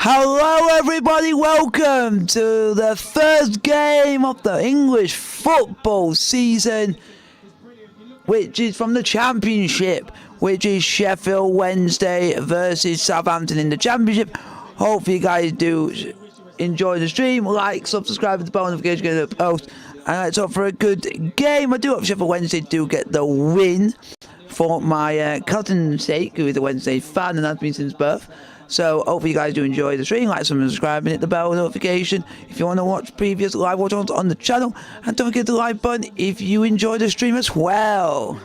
Hello everybody, welcome to the first game of the English football season, which is from the Championship, which is Sheffield Wednesday versus Southampton in the Championship. Hopefully you guys do enjoy the stream, like, subscribe to the bell notification, get the post, and let's hope for a good game. I do hope Sheffield Wednesday do get the win for my cousin's sake, who is a Wednesday fan and has been since birth. So hopefully you guys do enjoy the stream, like, subscribe, and hit the bell notification if you want to watch previous live watch-ons on the channel, and don't forget the like button if you enjoy the stream as well.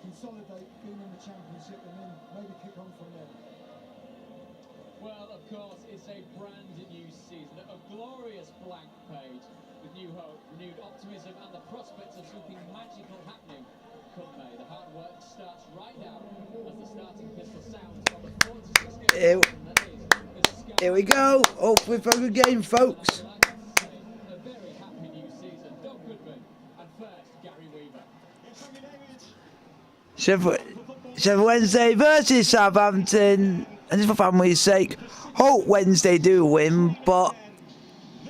Consolidate being in the Championship and then maybe kick on from there. Well, of course, it's a brand new season, a glorious blank page with new hope, renewed optimism, and the prospects of something magical happening come May. The hard work starts right now as the starting pistol sounds from the 46 game. Here we go. Hopefully for a good game, folks. A very happy new season. Doug Goodman and first Gary Weaver. Sheffield Wednesday versus Southampton, and just for family's sake, hope Wednesday do win, but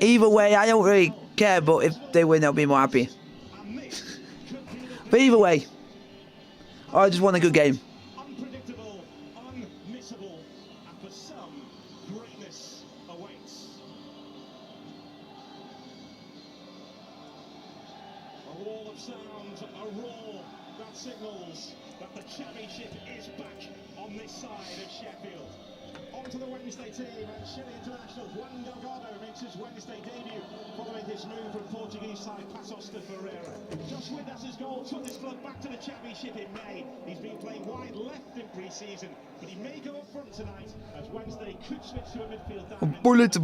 either way, I don't really care, but if they win, I'll be more happy. But either way, I just want a good game. Unpredictable, unmissable, and for some, greatness awaits. A wall of sound, a roar that signals that the Championship is back on this side of Sheffield. On to the Wednesday team, and Chile international Juan Delgado makes his Wednesday debut following his move from Portuguese side Passos de Ferreira. Josh Windass's goal took this club back to the Championship in May. He's been playing wide left in pre-season, but he may go up front tonight as Wednesday could switch to a midfield down. Bullets.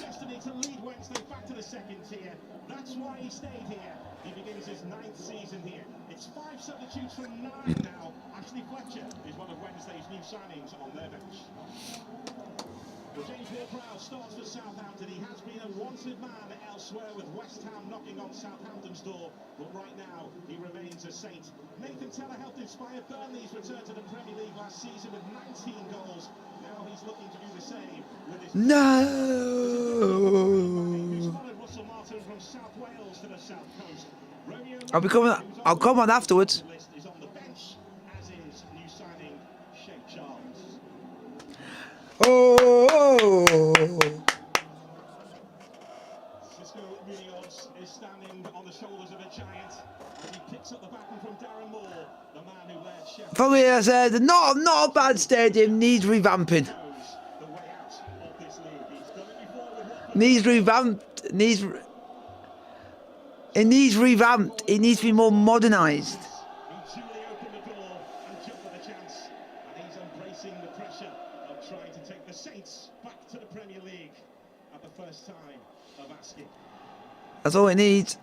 Destiny to lead Wednesday back to the second tier. That's why he stayed here. He begins his 9th season here. It's 5 substitutes from 9 now. Ashley Fletcher is one of Wednesday's new signings on their bench. Well, James Ward-Prowse starts for Southampton. He has been a wanted man elsewhere, with West Ham knocking on Southampton's door, but right now he remains a Saint. Nathan Teller helped inspire Burnley's return to the Premier League last season with 19 goals. Now he's looking to do the same with his... No! Who's followed Russell Martin from South Wales to the South Coast. I'll come on afterwards. Is on the bench, as is new signing Sheikh Charles. Oh! Cisco Munoz is standing on the shoulders of a giant as he picks up the baton from Darren Moore, the man who led Sheffield. Probably I said, not a bad stadium, needs revamping. The way out of this league. He's done it before with Watford. Needs revamped, it needs revamped, it needs to be more modernised. He truly opened the door and jumped at the chance, and he's embracing the pressure of trying to take the Saints back to the Premier League at the first time of asking. That's all it needs.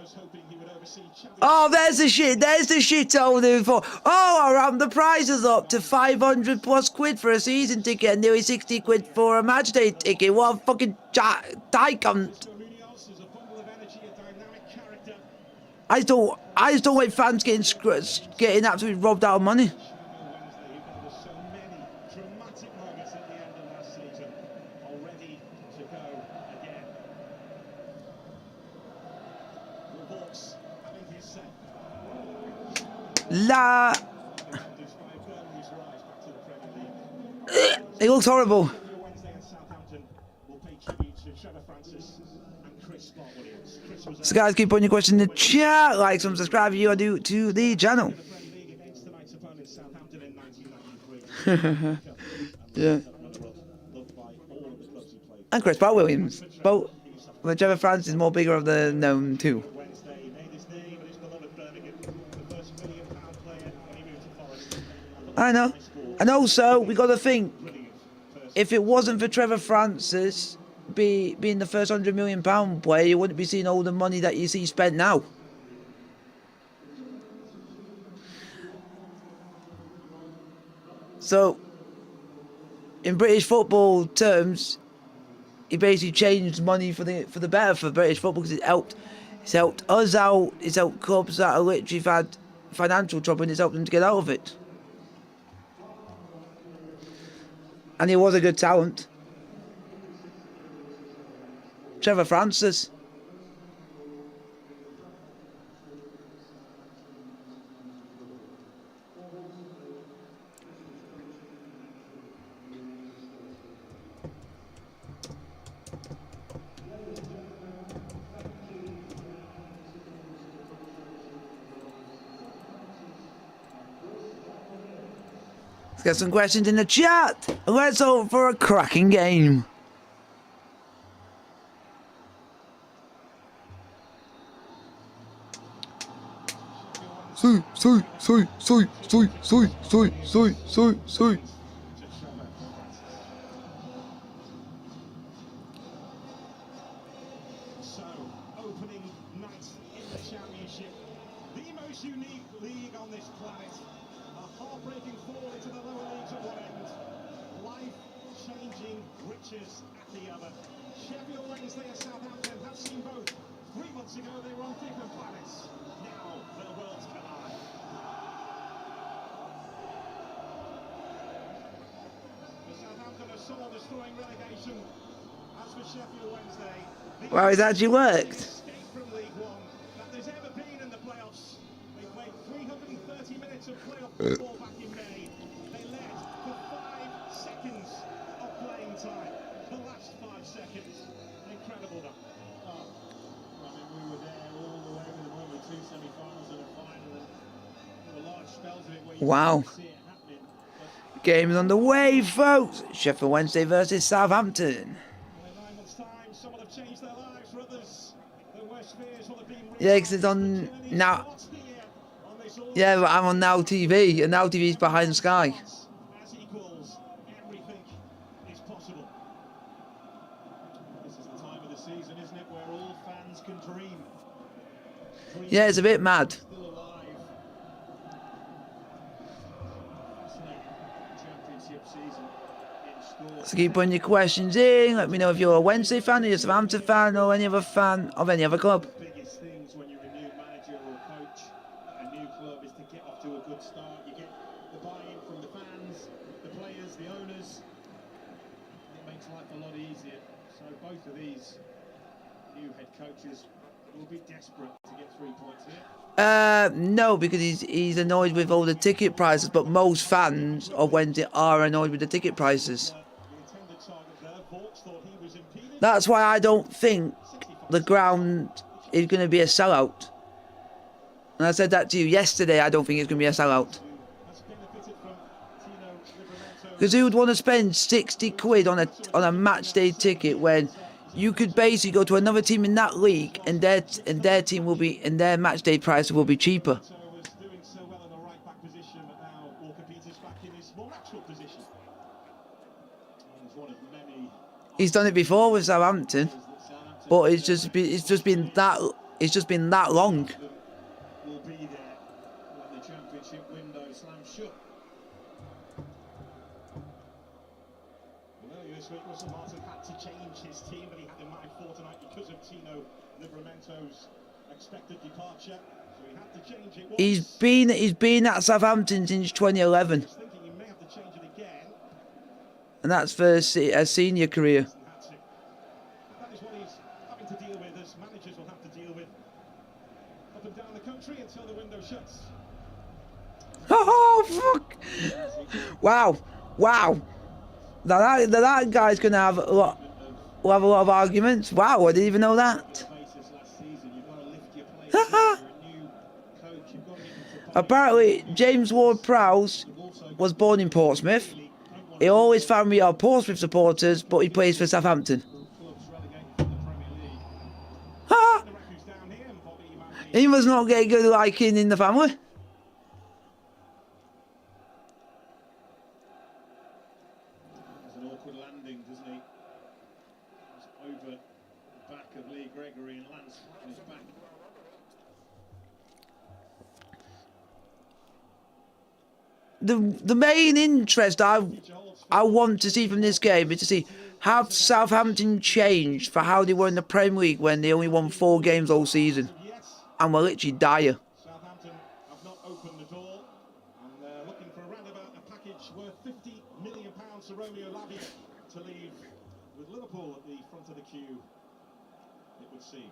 Was hoping he would oversee Oh, there's the shit I was doing before. Oh, I ramped the prices up to 500 plus quid for a season ticket and nearly 60 quid for a match day ticket. What a fucking dyke cunt. I just don't like fans getting absolutely robbed out of money. La. It looks horrible. So guys, keep putting your question in the chat, like, subscribe if you are new to the channel. Yeah. And Chris Williams. Both. Whichever France is more bigger of the known two. I know. And also, we got to think, if it wasn't for Trevor Francis being the first £100 million player, you wouldn't be seeing all the money that you see spent now. So, in British football terms, he basically changed money for the better for British football, because it's helped us out, it's helped clubs that have literally had financial trouble, and it's helped them to get out of it. And he was a good talent. Trevor Francis. Let's get some questions in the chat. Let's hope for a cracking game. Soy. So, opening night in the Championship, the most unique league on this planet. A heartbreaking fall into the lower leagues at one end, life-changing riches at the other. Sheffield Wednesday and Southampton have seen both. 3 months ago, they were on different planets. Now, their worlds collide. The Southampton are soul-destroying relegation. As for Sheffield Wednesday, Wow, it actually worked. escape from League One that there's ever been in the playoffs. They played 330 minutes of playoff football back in May. They led for 5 seconds of playing time. The last 5 seconds. Incredible that. Oh, I mean, we were there all the way with the moment, 2 semi-finals and a final, and there were large spells of it where you Wow. couldn't see it happening. But Game's on the way, folks. Sheffield Wednesday versus Southampton. in 9 months' time, some will have changed their lives. For others, their worst fears will have been Yeah, 'cause it's on realised. now. Starts here on this all- Yeah, but I'm on Now TV, and Now TV's behind Sky. As equals, everything is possible. This is the time of the season, isn't it, where all fans can dream. Yeah, it's a bit mad. Still alive. Fascinating championship season in store. So keep putting your questions in. Let me know if you're a Wednesday fan, or you're a Southampton fan, or any other fan of any other club. Biggest things when you're a new manager or coach at a new club is to get off to a good start. You get the buy-in from the fans, the players, the owners. It makes life a lot easier. So both of these new head coaches will be desperate to get 3 points here. No, because he's annoyed with all the ticket prices, but most fans of Wednesday are annoyed with the ticket prices. The intended target there, Vaughts thought he was impeded. That's why I don't think the ground is going to be a sellout. And I said that to you yesterday, I don't think it's going to be a sellout. Has benefited from Tino Livramento. Because who would want to spend 60 quid on a match day ticket when you could basically go to another team in that league, and their team will be, and their match day price will be cheaper. So was doing so well in the right back position, but now Walker Peters back in his more natural position. He's one of many He's done it before with Southampton, that Southampton but it's just been that long. will be there when the championship window slams shut. Well, this week Russell Martin had to change his team that he had in mind for tonight because of Tino Livramento's expected departure. So he had to change it once. He's been at Southampton since 2011, Just thinking he may have to change it again. and that's for a senior career. Hasn't had to. That is what he's having to deal with, as managers will have to deal with up and down the country until the window shuts. Oh fuck! Wow! Now that guy's gonna have a lot. We'll have a lot of arguments. Wow, I didn't even know that. Basis last season, you've got to lift your players. You're a new coach, you've got to get them to Apparently, James Ward-Prowse was born in Portsmouth. He always found we are Portsmouth supporters, but he plays for Southampton. clubs relegated from the Premier League. Ha! The records down here, and Bobby Manley He must not get good liking in the family. has an awkward landing, doesn't he? It's over the back of Lee Gregory and lands on his back. The main interest I want to see from this game is to see, have Southampton changed for how they were in the Premier League when they only won 4 games all season and were literally dire. Southampton have not opened the door, and they're looking for around about a package worth £50 million to Romeo Lavia to leave with Liverpool at the front of the queue, it would seem.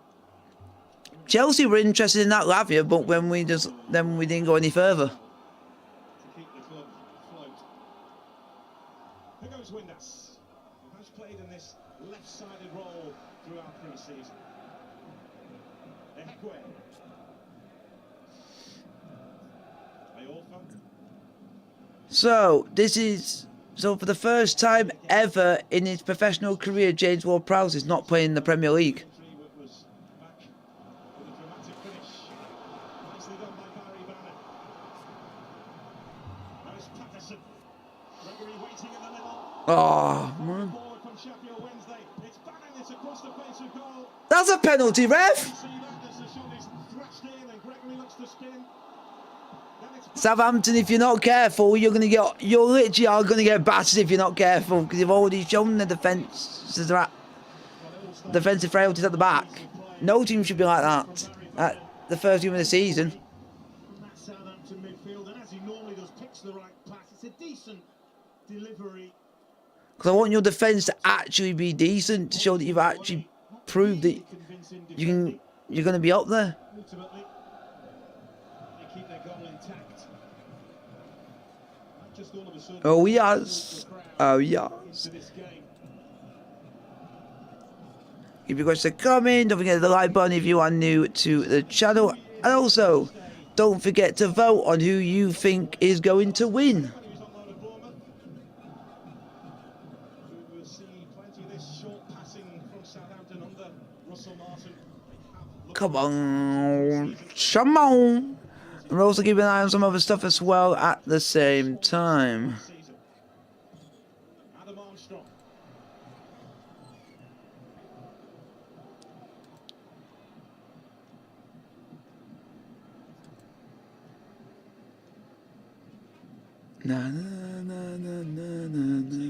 Chelsea were interested in that Lavia, but then we didn't go any further. Here goes Windass, who has played in this left-sided role throughout pre-season. Ehekwe. So for the first time ever in his professional career, James Ward-Prowse is not playing in the Premier League. Oh, man. That's a penalty, ref! Southampton, if you're not careful, you're literally are gonna get battered if you're not careful, because you've already shown the defensive frailties at the back. No team should be like that at the first game of the season. Southampton midfield, and as he normally does, picks the right pass. It's a decent delivery. Because I want your defence to actually be decent, to show that you've actually proved that you're going to be up there. Ultimately, they keep their goal intact. Just all of a sudden, oh yes, oh yes. If you guys to come in, don't forget the like button if you are new to the channel, and also don't forget to vote on who you think is going to win. Come on, come on. We're also keeping an eye on some other stuff as well at the same time. Na na na na na na na.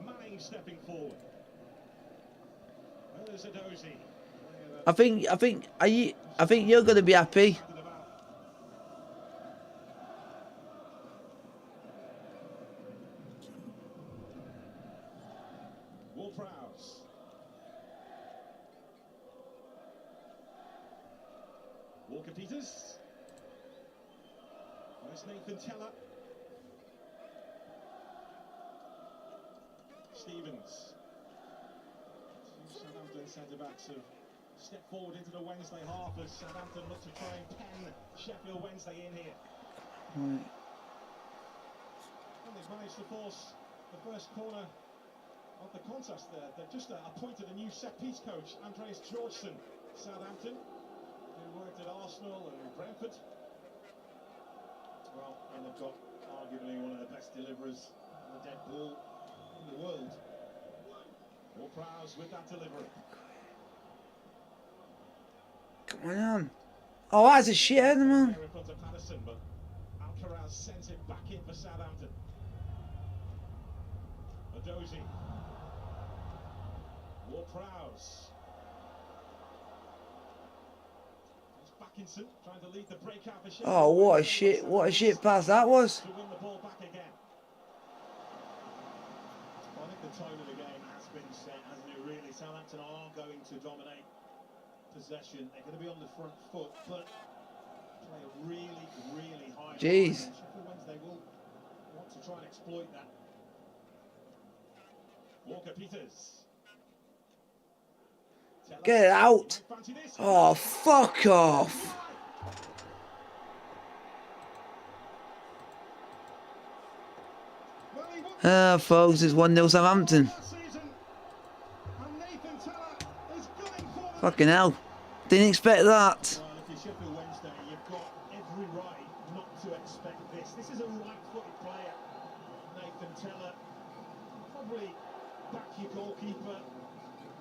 Manning stepping forward. I think you're gonna be happy. Ward-Prowse. Walker-Peters. There's Nathan Teller. Stevens. Southampton centre-backs have stepped forward into the Wednesday half as Southampton look to try and pen Sheffield Wednesday in here. Right. And they've managed to force the first corner of the contest there. They've just appointed a new set-piece coach, Andreas Georgeson, Southampton, who worked at Arsenal and Brentford. Well, and they've got arguably one of the best deliverers of the dead ball in the world. Ward-Prowse with that delivery. Come on. Oh, that's a shit, man. In front of Patterson, but Alcaraz sends it back in for Southampton. Adozie. Ward-Prowse. It's Backinson trying to lead the breakout for Sheffield. Oh, what a shit pass that was. To win the ball back again. I think the tone of the game has been set, hasn't it, really? Southampton are going to dominate possession. They're going to be on the front foot, but play a really, really high. Jeez. Sheffield Wednesday will want to try and exploit that. Walker-Peters. Get it out. Oh, fuck off. Folks, it's 1-0 Southampton. Fucking hell. Didn't expect that. Well, if you're Sheffield Wednesday, you've got every right not to expect this. This is a right-footed player, Nathan Teller. Probably back your goalkeeper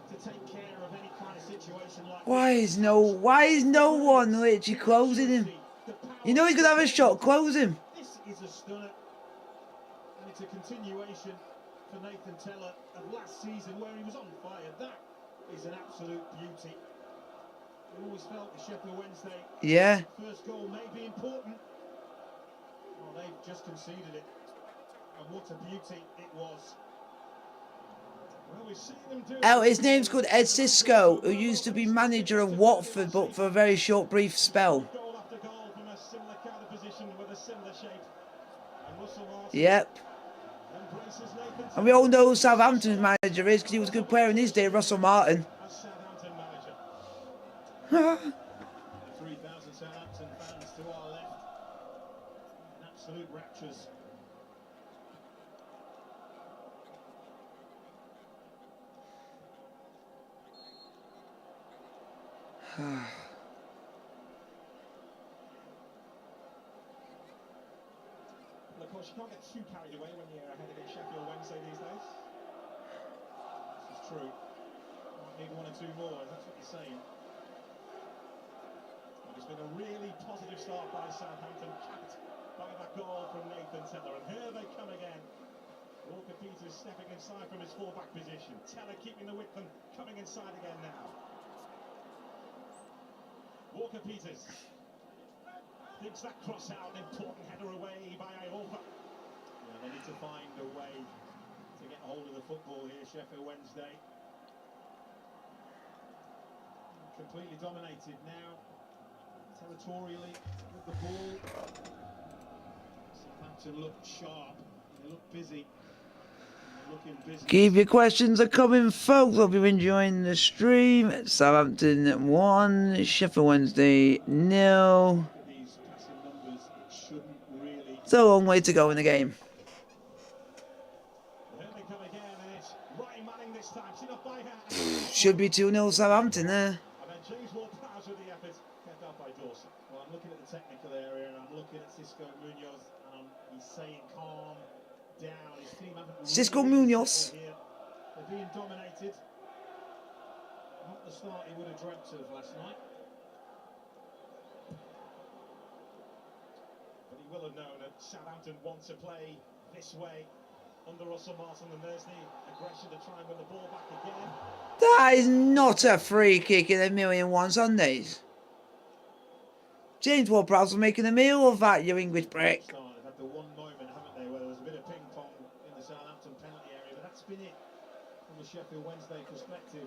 to take care of any kind of situation like Why is no one literally closing him? You know he's gonna have a shot, close him. This is a stunner, and it's a continuation for Nathan Teller of last season where he was on fire. That is an absolute beauty. We always felt the Sheffield Wednesday first goal may be important. Well, they've just conceded it, and what a beauty it was. Well, we've seen them do Oh, his name's called Ed Sisko, who used to be manager of Watford, but for a very short, brief spell. goal after goal from a similar kind of position with a similar shape. And Russell Martin Yep. embraces Nathan And we all know who Southampton's manager is because he was a good player in his day, Russell Martin. as Southampton manager. 3,000 Southampton fans to our left. In absolute raptures. Well, of course, you can't get too carried away when you're ahead against Sheffield Wednesday these days. This is true. Might need one or two more, that's what you're saying. But it's been a really positive start by Southampton, capped by that goal from Nathan Teller. And here they come again. Walker Peters stepping inside from his full-back position. Teller keeping the width and coming inside again now. Walker Peters digs that cross out, important header away by Iorfa. Yeah, they need to find a way to get hold of the football here, Sheffield Wednesday. Completely dominated now, territorially with the ball. Southampton look sharp, they look busy. Keep your questions are coming, folks. Hope you're enjoying the stream. Southampton 1, Sheffield Wednesday 0. It's a long way to go in the game. Should be 2-0 Southampton there. Well, I'm looking at the technical area and I'm looking at Cisco Munoz and he's saying calm down. His team haven't Cisco Munoz. here. They're being dominated. Not the start he would have dreamt of last night. But he will have known that Southampton want to play this way under Russell Martin, and there's the aggression to try and win the ball back again. That is not a free kick in a million one Sundays. James Ward-Prowse making a meal of that, you English prick. They've had the one moment, haven't they, where there was a bit of ping pong in the Southampton penalty area, but that's been it from the Sheffield Wednesday perspective.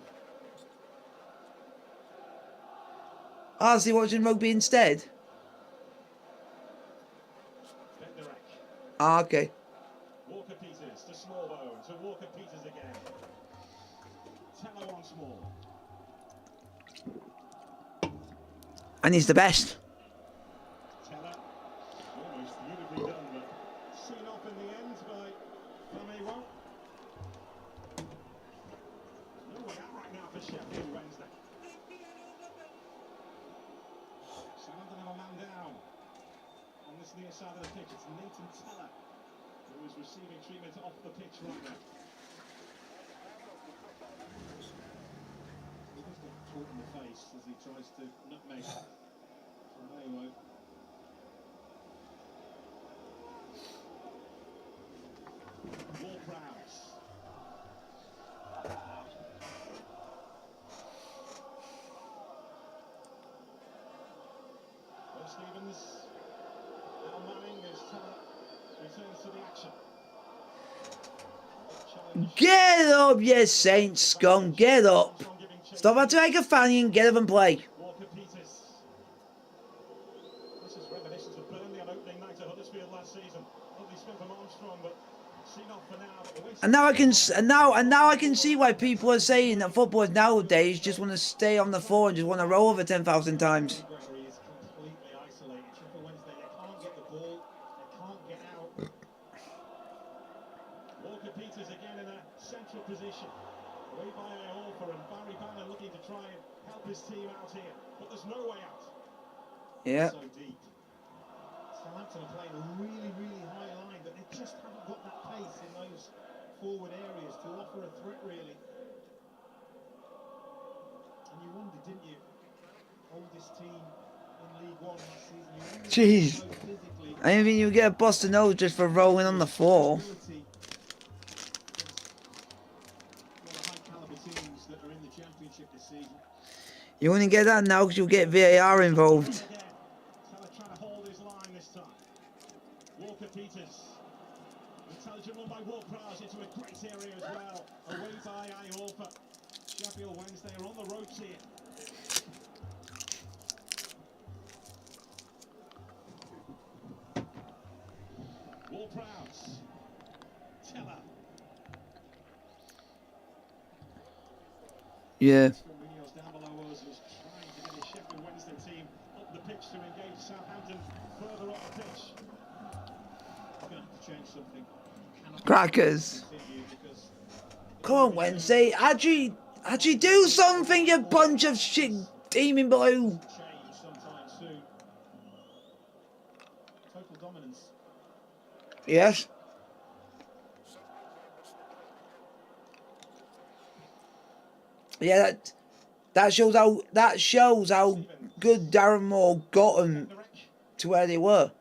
I was watching rugby instead. Ah, okay. Walker Peters to Smallbone, to Walker Peters again. Teller once more. And he's the best. Teller, almost beautifully done, but seen off in the end by Jamwinga. No way out right now for Sheffield Wednesday. Southampton have a man down on this near side of the pitch. It's Nathan Teller who is receiving treatment off the pitch right now. He does get caught in the face as he tries to nutmeg Jamwinga. Ward-Prowse. Will Stevens. Now Manning as Teller returns to the action. Get up, you Saint scum. Get up. Stop acting like a fanny and get up and play. Walker Peters. This is reminiscent of Burnley on opening night at Huddersfield last season. Lovely spin from Armstrong, but seen off for now. And now I can see why people are saying that footballers nowadays just want to stay on the floor and just want to roll over 10,000 times. Gregory is completely isolated. Sheffield Wednesday, they can't get the ball, they can't get out. Walker Peters again in a central position. Away by Iorfa and Barry Bannon looking to try and help his team out here. But there's no way out. Yeah. So deep. Southampton are playing a really, really high line, but they just haven't got that pace in those forward areas to offer a threat, really. And you wondered, didn't you? Oldest team in League One last season. You wondered Jeez. how physically I mean, you get a busted nose just for rolling on the floor. ability against one of the high caliber teams that are in the Championship this season. You only get that now because you'll get VAR involved. Again, Teller trying to hold his line this time. Walker Peters. Intelligent run by Ward-Prowse into a great area as well. Away by Iorfa. Sheffield Wednesday are on the ropes here. Ward-Prowse. Teller. Yeah. Mourinho's down below us was trying to get his Sheffield Wednesday team up the pitch to engage Southampton further up the pitch. We're going to have to change something. Crackers. Come on, Wednesday. Actually do something, you bunch of shit demon blue. Change sometime soon. Total dominance. Yes. Yeah, that shows how good Darren Moore got them to where they were. A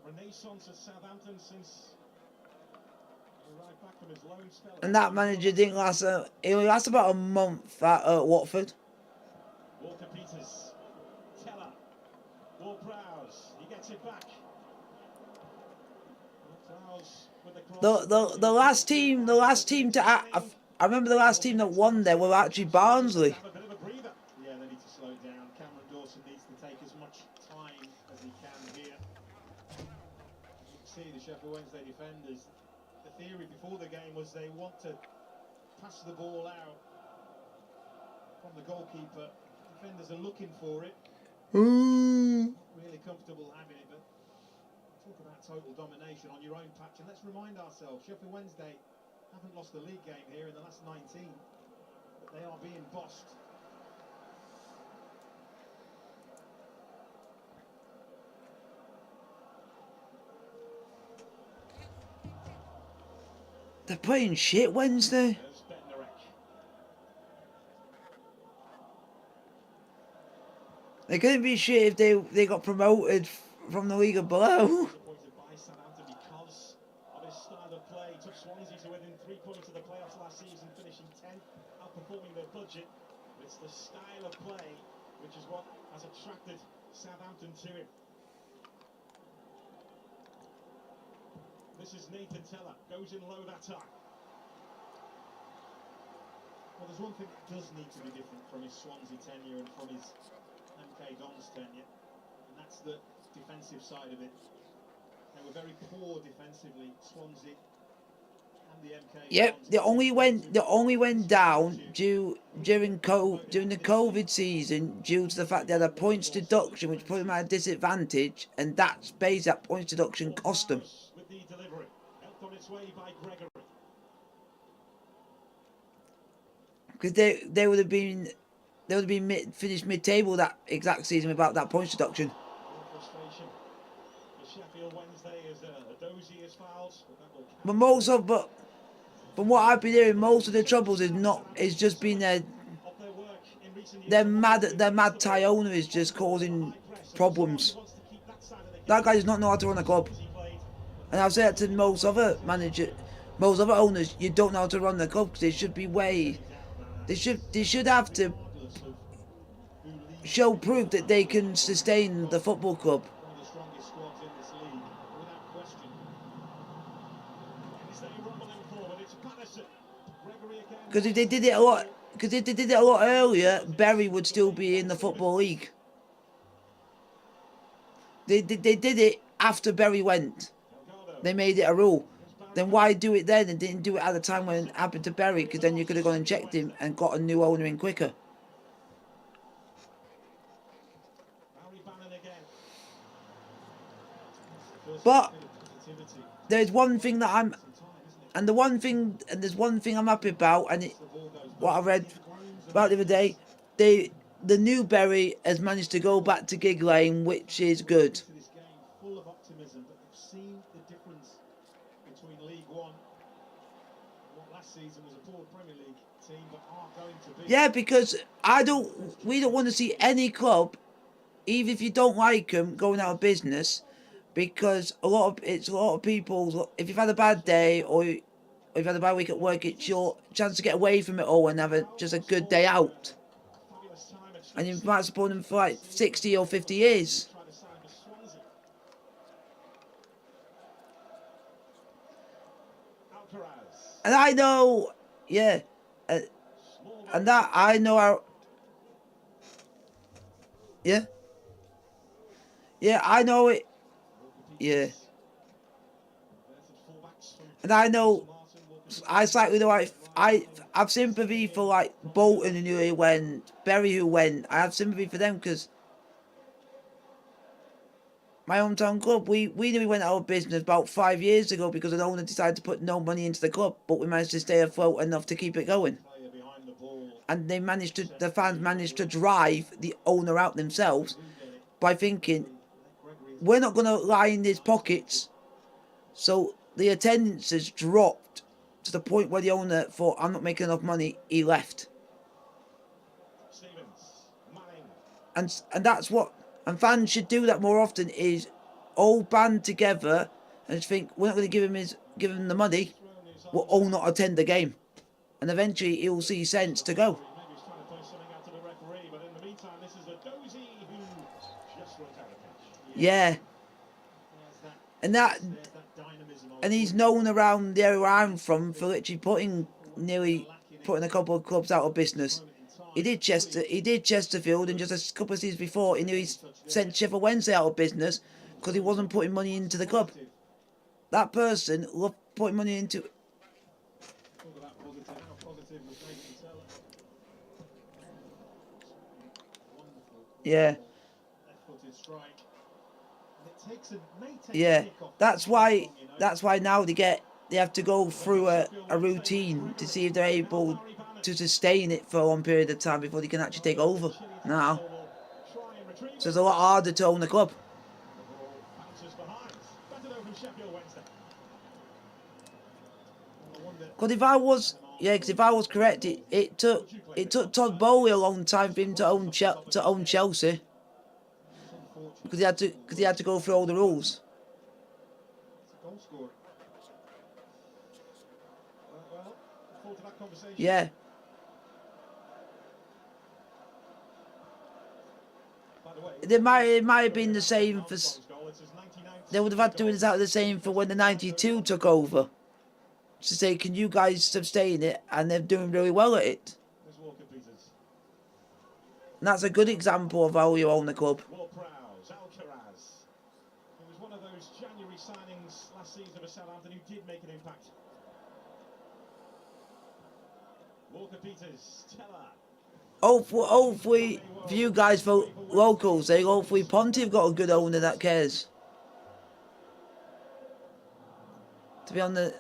renaissance at Southampton since he arrived back from his loan spell. And that manager didn't last. He only lasted about a month at Watford. Walker Peters, Teller, Ward-Prowse, he gets it back. Ward-Prowse with the cross. The last team to I remember the last team that won there were actually Barnsley. Have a bit of a breather. Yeah, they need to slow down. Cameron Dawson needs to take as much time as he can here. You can see the Sheffield Wednesday defenders. The theory before the game was they want to pass the ball out from the goalkeeper. Defenders are looking for it. Really comfortable having it, but talk about total domination on your own patch. And let's remind ourselves, Sheffield Wednesday haven't lost a league game here in the last 19, but they are being bossed. They're playing shit Wednesday. They couldn't be shit if they got promoted from the league below. Disappointed by Southampton because of his style of play. Took Swansea to within 3 points of the playoffs last season, finishing 10th, outperforming their budget. It's the style of play which is what has attracted Southampton to him. This is Nathan Teller, goes in low that time. Well, there's one thing that does need to be different from his Swansea tenure and from his MK Dons tenure, and that's the defensive side of it. They were very poor defensively, Swansea and the MK. Yep, they only went down during the COVID season due to the fact they had a points deduction which put them at a disadvantage, and that's basically that points deduction cost them. With the delivery, helped on its way by Gregory. Because they would have been finished mid-table that exact season without that points deduction. Frustration for Sheffield Wednesday as Dozie is fouled. But from what I've been hearing, most of the troubles is just been their mad Thai owner is just causing problems. That guy does not know how to run a club. And I've said that to most other owners, you don't know how to run the club because they should have to show proof that they can sustain the football club. One of the strongest squads in this league, without question. Wednesday rumbling forward, it's Patterson. Gregory again. Because if they did it a lot earlier, Bury would still be in the Football League. They did it after Bury went. They made it a rule. Then why do it then and didn't do it at the time when it happened to Bury? Because then you could have gone and checked him and got a new owner in quicker. But there's one thing that there's one thing I'm happy about, and what I read about the other day, the new Bury has managed to go back to Gig Lane, which is good. seen the difference between League One and what last season was a poor Premier League team, but are going to be. Yeah, because we don't want to see any club, even if you don't like them, going out of business, because a lot of people. If you've had a bad day or if you've had a bad week at work, it's your chance to get away from it all and have just a good day out. And you might support them for like 60 or 50 years. And I know, yeah, and that I know how. Yeah. Yeah, I know it. Yeah. And I know, I slightly know I have sympathy for like Bolton and who went, Bury who went. I have sympathy for them because my hometown club, we nearly went out of business about 5 years ago because an owner decided to put no money into the club, but we managed to stay afloat enough to keep it going. And the fans managed to drive the owner out themselves by thinking, we're not going to lie in his pockets. So the attendance has dropped to the point where the owner thought, I'm not making enough money, he left. And that's what, and fans should do that more often, is all band together and just think, we're not going to give him the money, we'll all not attend the game. And eventually he'll see sense to go. Yeah. And he's known around the area I'm from for literally putting a couple of clubs out of business. He did Chesterfield, and just a couple of seasons before, he nearly sent Sheffield Wednesday out of business because he wasn't putting money into the club. That person loved putting money into. Yeah. Yeah. That's why now they have to go through a routine to see if they're able to sustain it for a long period of time before they can actually take over now. So it's a lot harder to own the club. Because if I was correct, it took Todd Bowley a long time for him to own Chelsea. Because he had to go through all the rules. Yeah. It might have been the same for. They would have had to do exactly the same for when the 92 took over. To say, can you guys sustain it? And they're doing really well at it. And that's a good example of how you own the club. It was one of those January signings last season for Southampton who did make an impact. Walker Peters, Teller. Hopefully, for you guys, for locals, hopefully Ponty got a good owner that cares. To be on the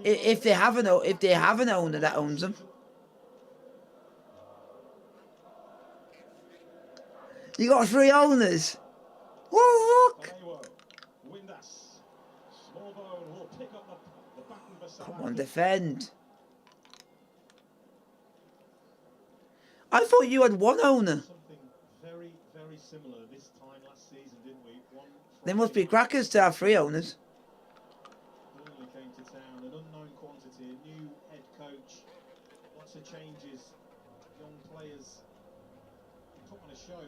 if they have an owner that owns them. You got 3 owners. Whoa, look. Come on, defend. I thought you had 1 owner. Very, very similar this time last season, didn't we? They must be crackers to have 3 owners. Burnley came to town, an unknown quantity, a new head coach, lots of changes, young players. Put on a show.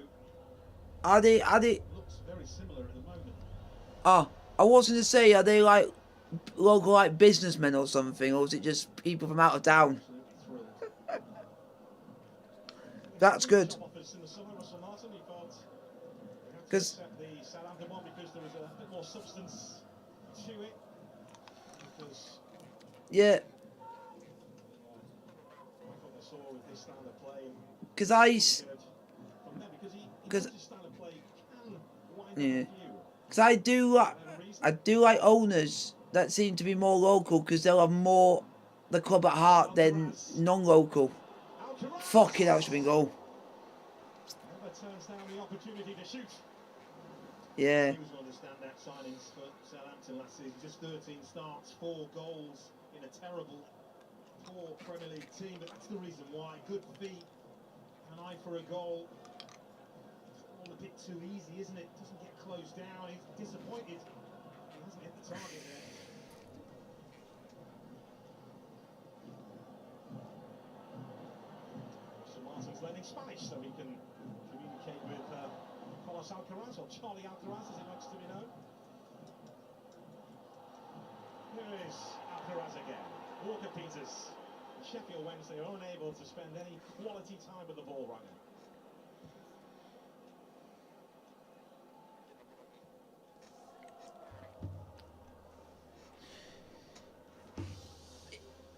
Are they? Looks very similar at the moment. Oh, I was going to say, are they like local like businessmen or something, or is it just people from out of town? That's good. Because yeah. Because I do like owners that seem to be more local because they'll have more the club at heart than non-local. Fucking hell, should be goal. Yeah. He was one of the standout signings for Southampton last season. Just 13 starts, 4 goals in a terrible, poor Premier League team. But that's the reason why. Good feet, an eye for a goal. All a bit too easy, isn't it? Doesn't get closed down. He's disappointed. He hasn't hit the target there. So Martin's learning Spanish so he can communicate with Carlos Alcaraz, or Charlie Alcaraz as he likes to be known. Here is Alcaraz again. Walker Peters. Sheffield Wednesday are unable to spend any quality time with the ball right now.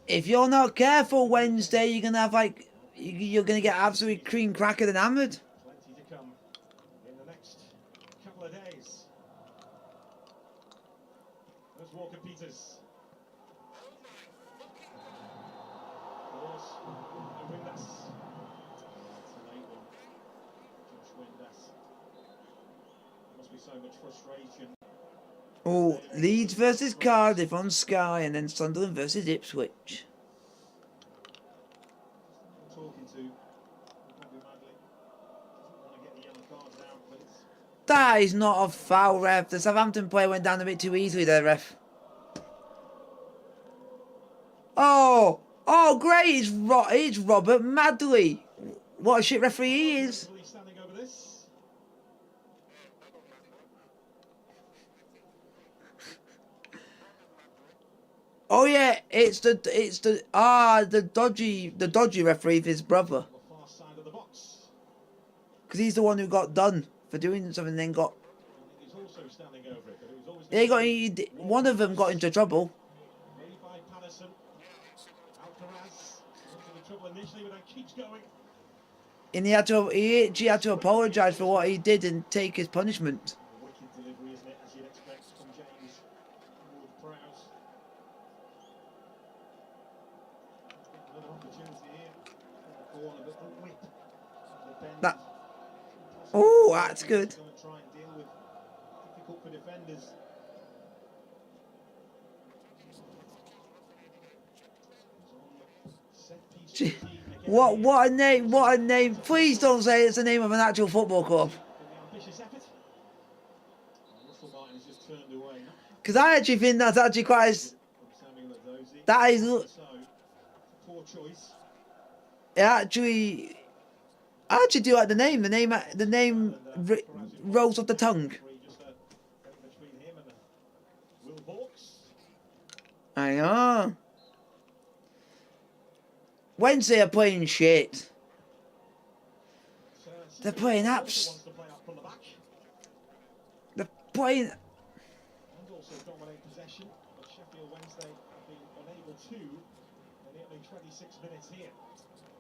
If you're not careful Wednesday, you're gonna have like you're gonna get absolutely cream crackered and hammered. Plenty to come in the next couple of days. There's Walker Peters. Jamwinga. That's a late one. Jamwinga. There must be so much frustration. Oh, Leeds versus Cardiff on Sky, and then Sunderland versus Ipswich. Talking to Bobby Madley. Doesn't want to get the yellow cards out, but it's That is not a foul, ref. The Southampton player went down a bit too easily there, ref. Oh, great! It's Robert Madley. What a shit referee he is. standing over this. Oh yeah, it's the dodgy referee, his brother. On the far side of the box. Because he's the one who got done for doing something, and then got. He's also standing over it, but it was always One of them got into trouble. made by Patterson. Alcaraz into the trouble initially, but then keeps going. And he actually had to apologise for what he did and take his punishment. A wicked delivery, isn't it, as you'd expect from James Ward-Prowse. Another opportunity here in the corner, but the whip, the bend. That. Oh, that's good. Going to try and deal with difficult for defenders. Set piece Gee, again. What a name! What a name! Please don't say it's the name of an actual football club. The ambitious effort. Russell Martin has just turned away. Because I actually think that's actually quite. Samuel Adozi. That is. So, poor choice. I actually do like the name. The name rolls off the tongue. Just between him and Will Hawks. I know. Wednesday are playing shit. They're playing apps. Wants to play up from the back. They're playing. And also dominate possession, but Sheffield Wednesday have been unable to in the opening 26 minutes here.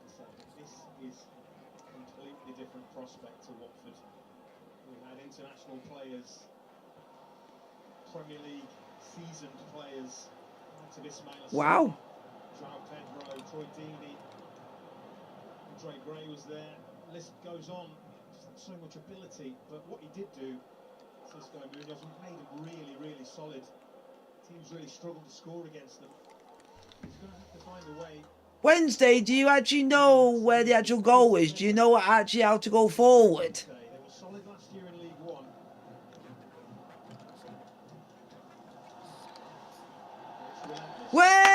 So this is a completely different prospect to Watford. We had international players, Premier League seasoned players, to Ismail Assar, Wow. João Pedro, Troy Deeney, Andre Gray was there. List goes on. Just had so much ability, but what he did do, Cisco Munoz, made him really, really solid. Teams really struggled to score against them. He's going to have to find a way. Wednesday, do you actually know where the actual goal is? Do you know actually how to go forward? They were solid last year in League One. Way!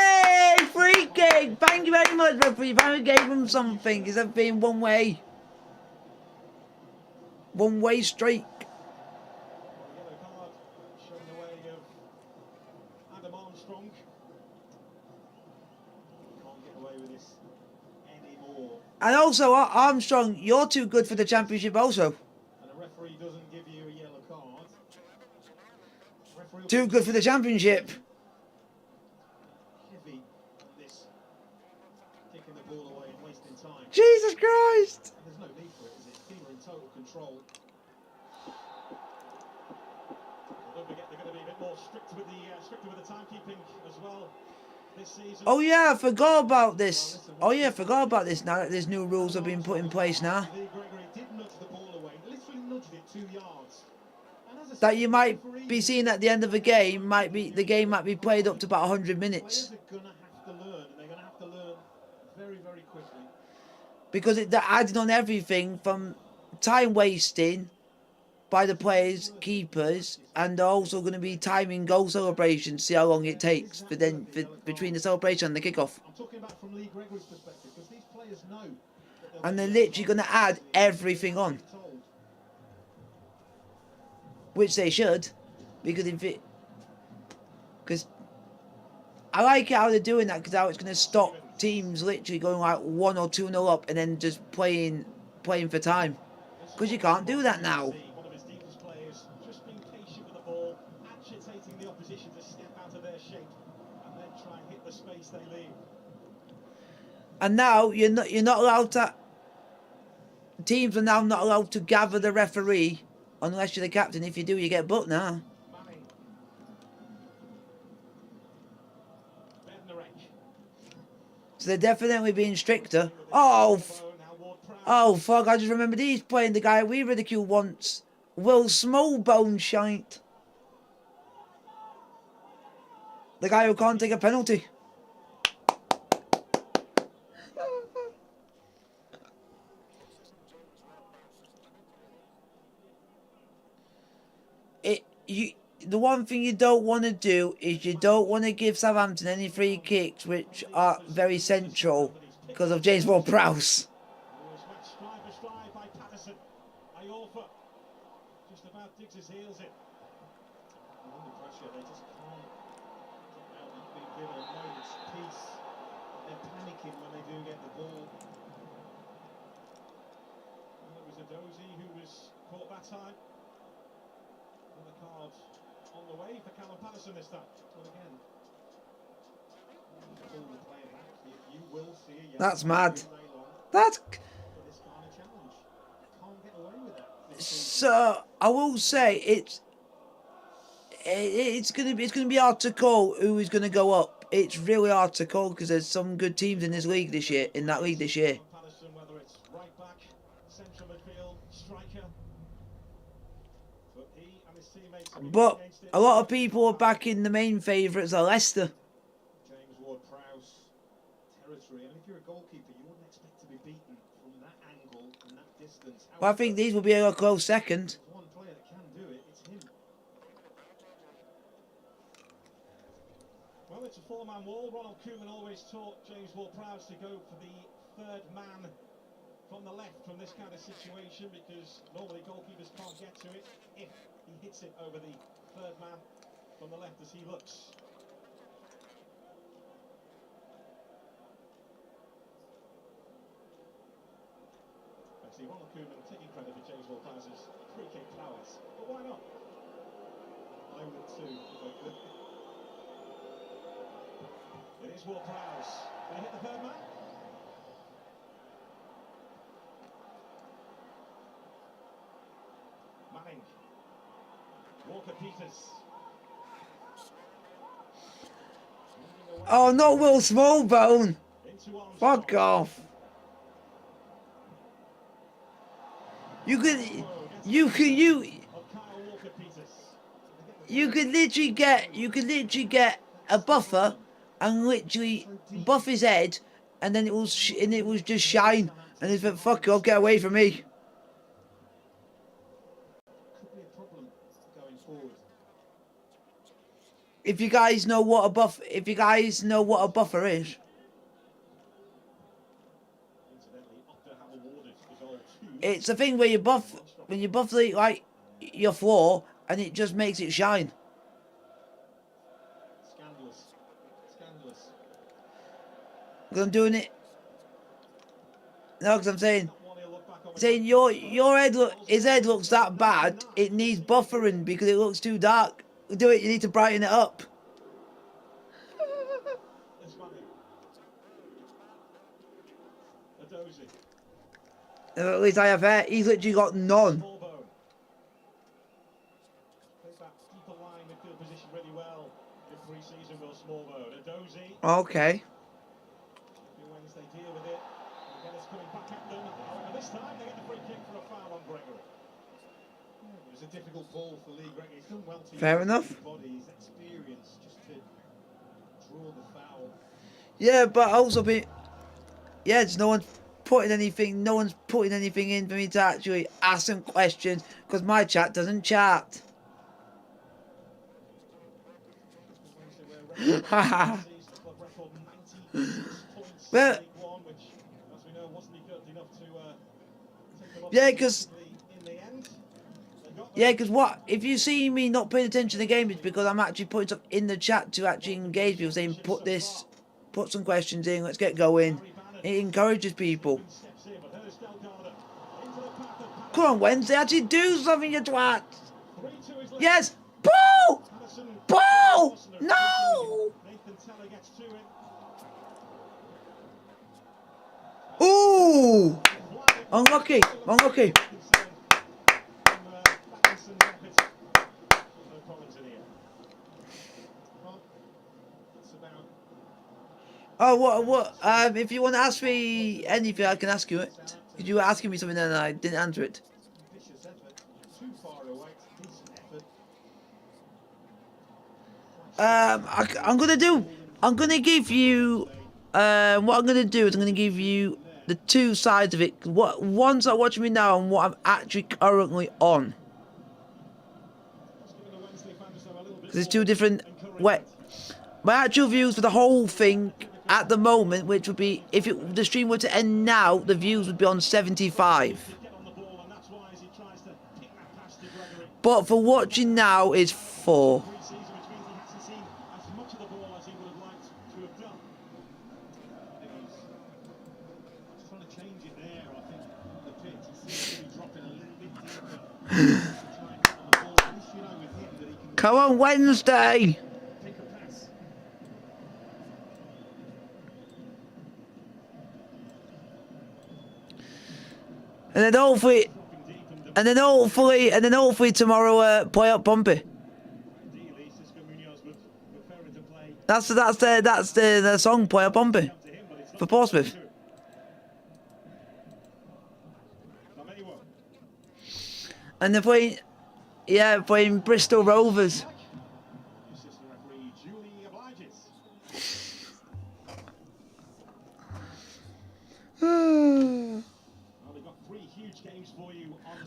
Free kick! Thank you very much, referee. You finally gave him something. It's been one way. One way streak. Yellow card showing the way of Adam Armstrong. Can't get away with this anymore. And also, Armstrong, you're too good for the championship also. And the referee doesn't give you a yellow card. Referee Too good for the championship. heavy on this, kicking the ball away and wasting time. Jesus Christ! There's no need for it, is it? Team are in total control. Don't forget they're going to be a bit more stricter with the timekeeping as well this season. Oh yeah, I forgot about this. Oh yeah, I forgot about this now that these new rules have been put in place now. Lee Gregory did nudge the ball away, literally nudged it 2 yards. that you might be seeing at the end of the game the game might be played up to about 100 minutes. Players are going to have to learn, and they're going to have to learn very, very quickly. Because they're adding on everything from time wasting by the players, keepers, and they're also going to be timing goal celebrations, see how long it takes between the celebration and the kickoff. I'm talking about from Lee Gregory's perspective, because these players know. And they're literally going to add everything on, which they should, because I like how they're doing that, because how it's going to stop teams literally going like 1 or 2-0 up and then just playing for time, because you can't do that now. One of his deepest players, just being patient with the ball, agitating the opposition to step out of their shape, and then try and hit the space they leave. And now you're not allowed to. Teams are now not allowed to gather the referee unless you're the captain. If you do, you get booked now. So they're definitely being stricter. Oh fuck! I just remembered he's playing the guy we ridiculed once, Will Smallbone shite. The guy who can't take a penalty. The one thing you don't want to do is you don't want to give Southampton any free kicks, which are very central because of James Ward-Prowse. Just about digs his heels in. Under pressure, they just can't get out of being given a moment's peace. They're panicking when they do get the ball. And it was Adozie who was caught that time. And the card on the way for Callum Patterson this time. But again, pull the player back. You will see a That's mad. That's. This kind of challenge. Can't get away with that. So I will say it's gonna be hard to call who is gonna go up. It's really hard to call because there's some good teams in this league this year. Whether it's right back, central midfield, striker. But he and his teammates. But a lot of people are backing the main favourites are Leicester. James Ward-Prowse territory, and if you're a goalkeeper, you wouldn't expect to be beaten from that angle and that distance. Well, I think these will be a close second. One player that can do it, it's him. Well, it's a four-man wall. Ronald Koeman always taught James Ward-Prowse to go for the third man from the left from this kind of situation, because normally goalkeepers can't get to it if he hits it over the third man from the left as he looks. See, Ronald Koeman taking credit for James Ward-Prowse's free kick prowess, but why not? I would too, if I could. It is Ward-Prowse. Did he hit the third man? Manning. Walker-Peters. Oh, not Will Smallbone. Fuck off. You could literally get a buffer and literally buff his head, and then it was just shine, and it's like, fuck off, get away from me. Could be a problem going forward. If you guys know what a buffer is. It's a thing where you buff like your floor, and it just makes it shine. Scandalous. Scandalous. Because I'm doing it. No, because I'm saying his head looks that bad. It needs buffering because it looks too dark. Do it. You need to brighten it up. At least I have hair. He's literally got none. Okay. Wednesday deal with it. Again, it's coming back at them. However, this time they get the free kick for a foul on Gregory. was a difficult ball for Lee Gregory. He's done well to Fair use enough. his body, his experience, just to draw the foul. Yeah, but also there's no one's putting anything in for me to actually ask them questions because my chat doesn't chat. Haha. Well, yeah, because what if you see me not paying attention to the game, it's because I'm actually putting stuff in the chat to actually engage people, saying put some questions in, let's get going. It encourages people. Come on, Wednesday, actually do something, you twat. Yes, ball, ball, no. Ooh, unlucky, unlucky. Oh, what? If you want to ask me anything, I can ask you it. Because you were asking me something and I didn't answer it. I'm gonna give you, what I'm gonna do is I'm gonna give you the two sides of it. What ones are watching me now and what I'm actually currently on. Because it's two different. My actual views for the whole thing at the moment, which would be if the stream were to end now, the views would be on 75. But for watching now is 4. Come on, Wednesday! And then hopefully tomorrow, play up Pompey. That's the song, play up Pompey for Portsmouth. And they're playing Bristol Rovers.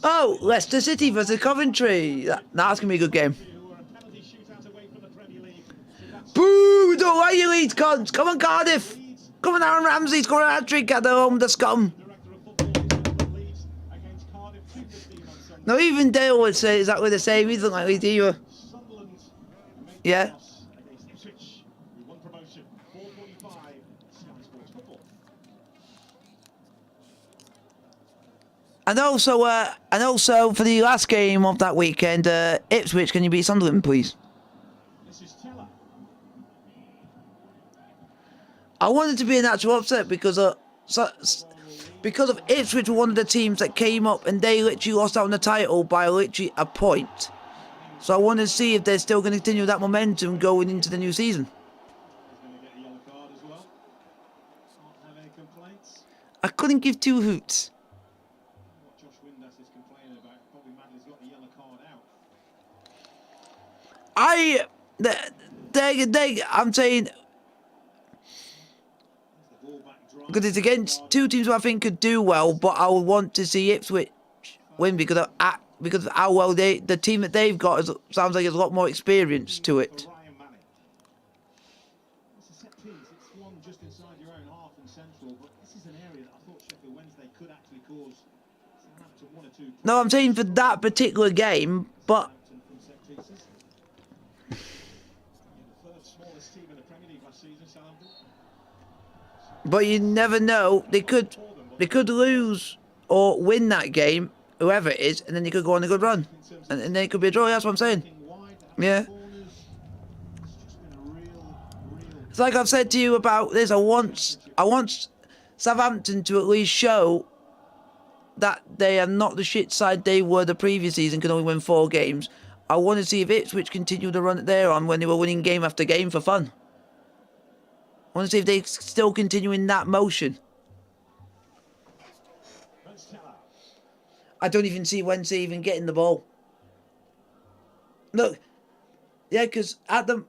Oh, Leicester City versus Coventry. That's going to be a good game. Boo! Don't like you, Leeds cons. Come on, Cardiff. Come on, Aaron Ramsey. Score a hat-trick at the home, the scum. No, even Dale would say exactly the same. He doesn't like Leeds either. Yeah. And also for the last game of that weekend, Ipswich, can you beat Sunderland, please? I wanted to be an actual upset because of Ipswich were one of the teams that came up and they literally lost out on the title by literally a point. So I want to see if they're still going to continue that momentum going into the new season. I couldn't give two hoots. I'm saying, because it's against two teams who I think could do well, but I would want to see Ipswich win because of how well the team that they've got sounds like there's a lot more experience to it. No, I'm saying for that particular game, but you never know. They could lose or win that game, whoever it is, and then they could go on a good run, and then it could be a draw. That's what I'm saying. Yeah. It's like I've said to you about this. I want Southampton to at least show that they are not the shit side they were the previous season, can only win 4 games. I want to see if Ipswich continue the run that they're on when they were winning game after game for fun. I want to see if they still continue in that motion. I don't even see Wednesday even getting the ball. Look, yeah, because at the...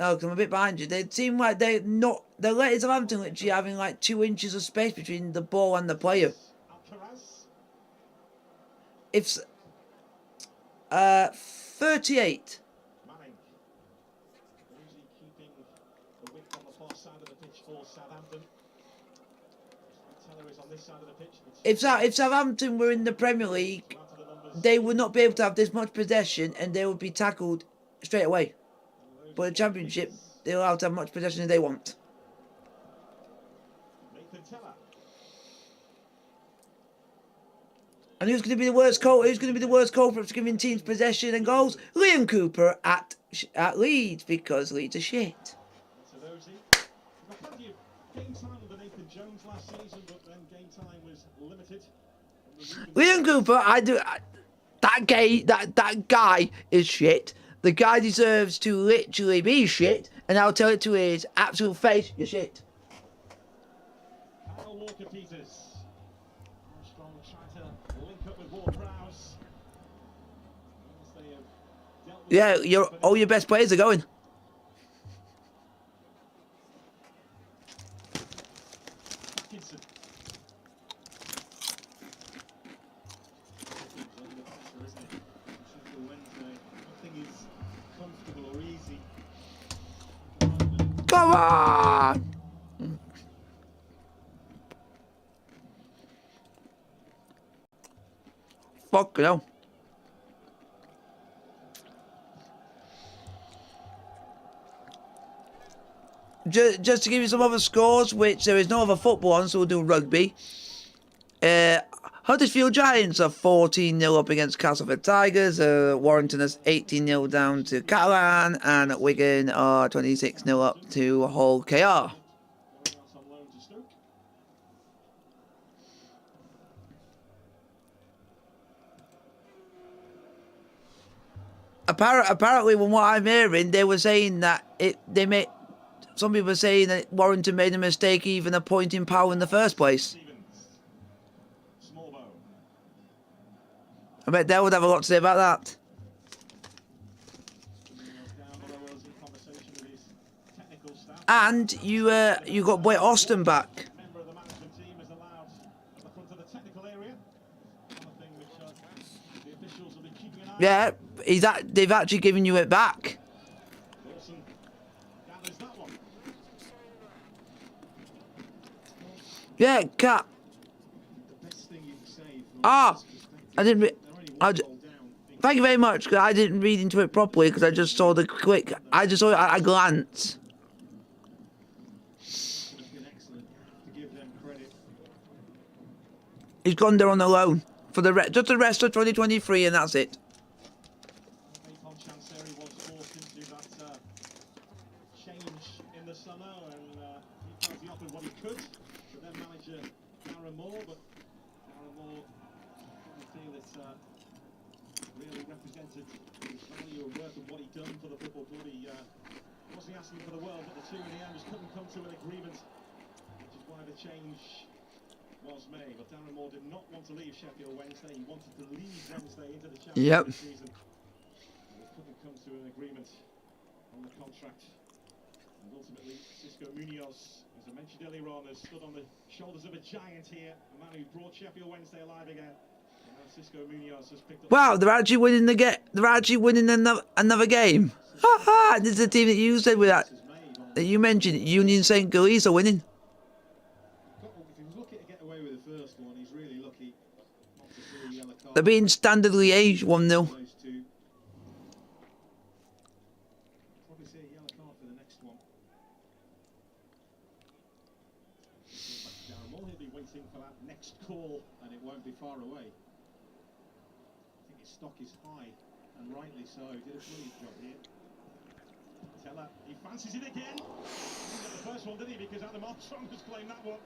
Oh, 'cause I'm a bit behind you. They seem like they're not... The letting Southampton literally having like 2 inches of space between the ball and the player. If... 38. Manning. Usually keeping the width on the far side of the pitch for Southampton. Teller is on this side of the pitch. If Southampton were in the Premier League, they would not be able to have this much possession and they would be tackled straight away. But the Championship, they're allowed to have much possession as they want. And who's going to be the worst culprit? Who's going to be the worst culprit for giving teams possession and goals? Liam Cooper at Leeds, because Leeds are shit. Liam Cooper, that guy is shit. The guy deserves to literally be shit, and I'll tell it to his absolute face, you're shit. Yeah, all your best players are going. Come on! Fuck no. Just to give you some other scores, which there is no other football on, so we'll do rugby. Huddersfield Giants are 14-0 up against Castleford Tigers. Warrington is 18-0 down to Catalan, and Wigan are 26-0 up to Hull KR. Apparently, from what I'm hearing, they were saying that some people were saying that Warrington made a mistake even appointing Powell in the first place. I bet they would have a lot to say about that. And you got Boy Austin back. Yeah, they've actually given you it back. Yeah, cat. Ah, thank you very much. Cause I didn't read into it properly because I just saw the quick. I just saw it at a glance. He's gone there on a loan for just the rest of 2023, and that's it. For the world, but the two in the end just couldn't come to an agreement, which is why the change was made. But Darren Moore did not want to leave Sheffield Wednesday. He wanted to lead Wednesday into the Championship season. They couldn't come to an agreement on the contract. And ultimately, Cisco Munoz, as I mentioned earlier on, has stood on the shoulders of a giant here, a man who brought Sheffield Wednesday alive again. And now Cisco Munoz has picked up. Wow, they're actually winning they're actually winning another game. Ha! This is the team that you said with that you mentioned. Union St. Gallis are winning. They're being Standard Liège 1-0. Call, and it won't be far away. I think his stock is high, and rightly so. He did a brilliant job here. Teller, he fancies it again. He didn't get the first one, did he? Because Adam Armstrong was playing that one.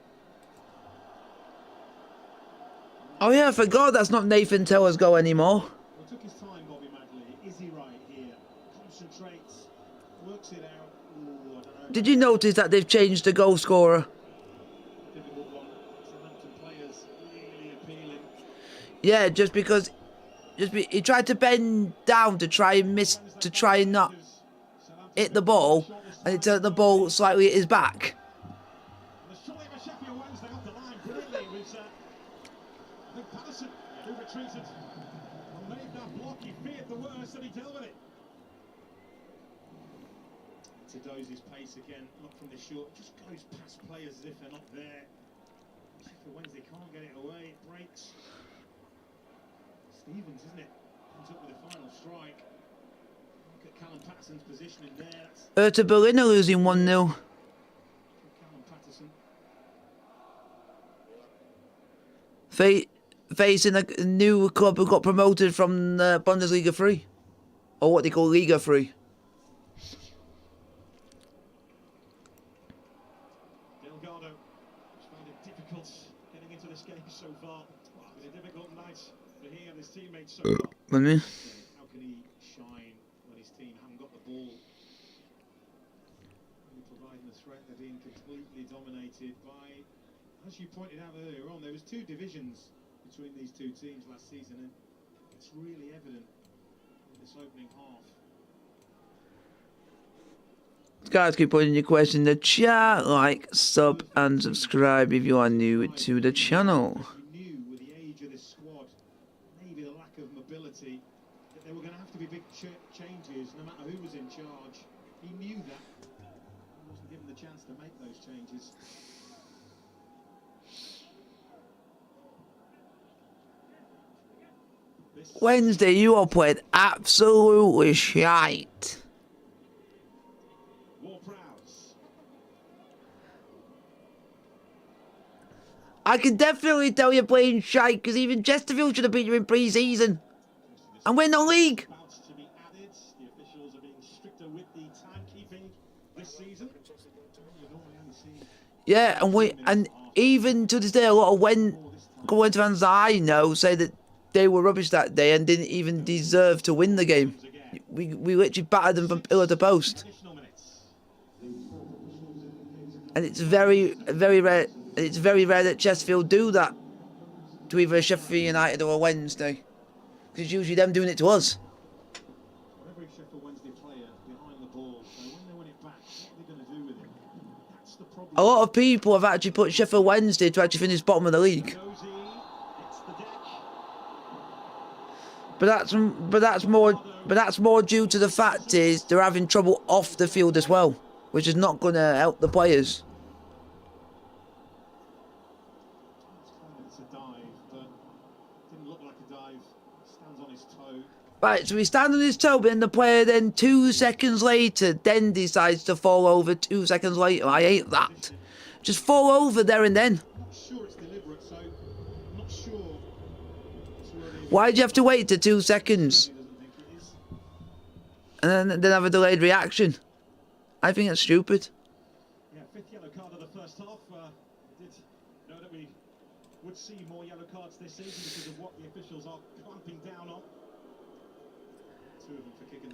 Oh yeah, I forgot that's not Nathan Teller's goal anymore. Well, took his time, Bobby Madley. Is he right here? Concentrates, works it out. Ooh, I don't know. Did you notice that they've changed the goal scorer? Yeah, just because he tried to bend down to try and miss, to try and not hit the ball, and it turned the ball slightly at his back. The shot of Sheffield Wednesday off the line brilliantly was I think Patterson who retreated and made that block. He feared the worst and he dealt with it. To Dozie's pace again, not from the short, just goes past players as if they're not there. Sheffield Wednesday can't get it away, it breaks. Stevens, isn't it? Comes up with a final strike. Look at Callum Patterson's positioning there. Hertha Berlin are losing 1-0. Callum Patterson. Facing a new club who got promoted from the Bundesliga 3. Or what they call Liga 3. Delgado has found it difficult getting into this game so far. It's been a difficult night for he and his teammates so far. How can he shine when his team haven't got the ball? Only providing the threat, they're being completely dominated by, as you pointed out earlier on, there was 2 divisions between these 2 teams last season, and it's really evident in this opening half. Guys, keep putting your question in the chat, like, sub, and subscribe if you are new to the channel. He knew with the age of this squad, maybe the lack of mobility, that there were going to have to be big changes no matter who was in charge. He knew that. He wasn't given the chance to make those changes. Wednesday, you all played absolutely shite. I can definitely tell you're playing shite, because even Chesterfield should have beat you in pre-season and win the league. Yeah, and even to this day, a lot of Wednesday fans I know say that they were rubbish that day and didn't even deserve to win the game. We literally battered them from pillar to post. And it's very, very rare. It's very rare that Chesterfield do that to either Sheffield United or a Wednesday, because it's usually them doing it to us. Every Sheffield Wednesday player behind the ball, so when they win it back, what are they going to do with it? That's the problem. A lot of people have actually put Sheffield Wednesday to actually finish bottom of the league. But that's more due to the fact is they're having trouble off the field as well, which is not going to help the players. Right, so he stands on his toe, but then the player then 2 seconds later then decides to fall over 2 seconds later. I hate that. Just fall over there and then. Why'd you have to wait to 2 seconds? And then have a delayed reaction? I think it's stupid. Yeah, 5th yellow card of the first half. We did know that we would see more yellow cards this season because of what the officials are clamping down on.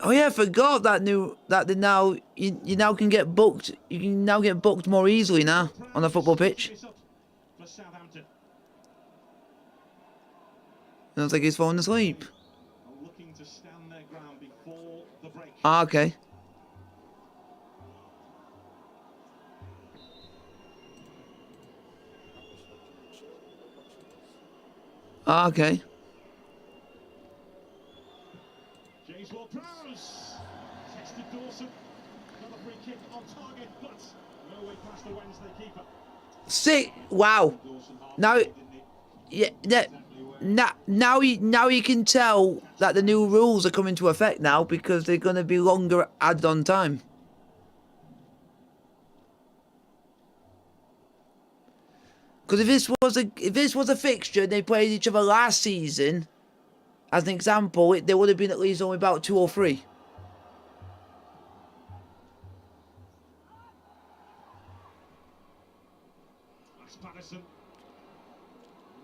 Oh yeah, I forgot that you now can get booked. You can now get booked more easily now on a football pitch. Sounds like he's falling asleep. Ah, okay. Ah, okay. Sick! Wow. Now, yeah, now you can tell that the new rules are coming into effect now because they're going to be longer added on time. Because if this was a fixture and they played each other last season, as an example, there would have been at least only about 2 or 3. Patterson.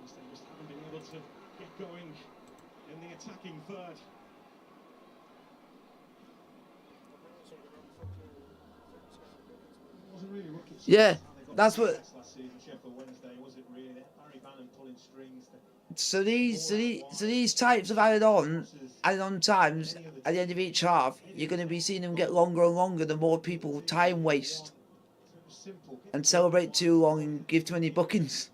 They just haven't been able to get going in the attacking third. Wasn't really yeah, that's what. Last season, Sheffield Wednesday, was it really? Barry Bannon pulling strings. So these types of added on times at the end of each half, you're going to be seeing them get longer and longer the more people time waste and celebrate too long and give too many bookings.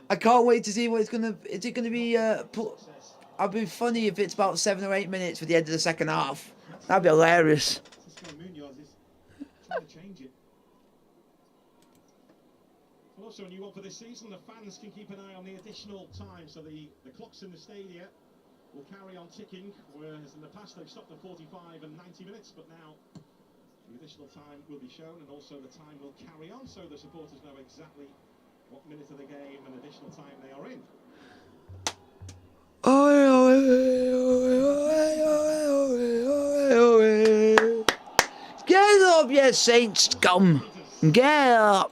I can't wait to see what it's gonna. Is it gonna be? I'd be funny if it's about 7 or 8 minutes for the end of the second half. That'd be hilarious. Also, a new one for this season, the fans can keep an eye on the additional time, so the clocks in the stadium will carry on ticking, whereas in the past they've stopped at 45 and 90 minutes, but now the additional time will be shown, and also the time will carry on, so the supporters know exactly what minute of the game and additional time they are in. Get up, you Saint scum! Get up!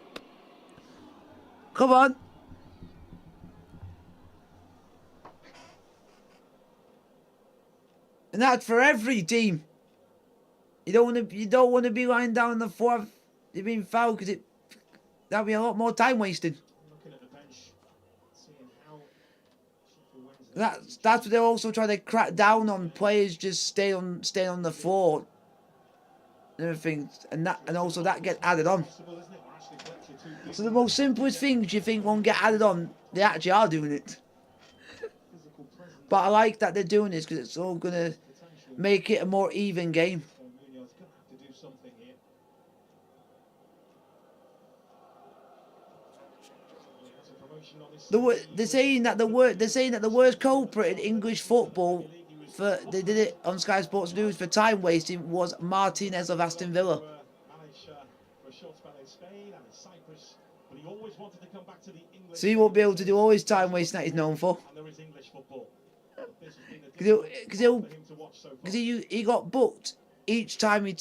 Come on! And that's for every team. You don't want to be lying down on the fourth. You're being fouled because that'll be a lot more time wasted. Looking at the bench, seeing how That's what they're also trying to crack down on. Players just stay on the floor and everything, and also that gets added on. So the most simplest things you think won't get added on, they actually are doing it. But I like that they're doing this because it's all gonna make it a more even game. They're saying that the worst culprit in English football they did it on Sky Sports News for time wasting was Martinez of Aston Villa. So he won't be able to do all his time wasting that he's known for. Because he got booked each time he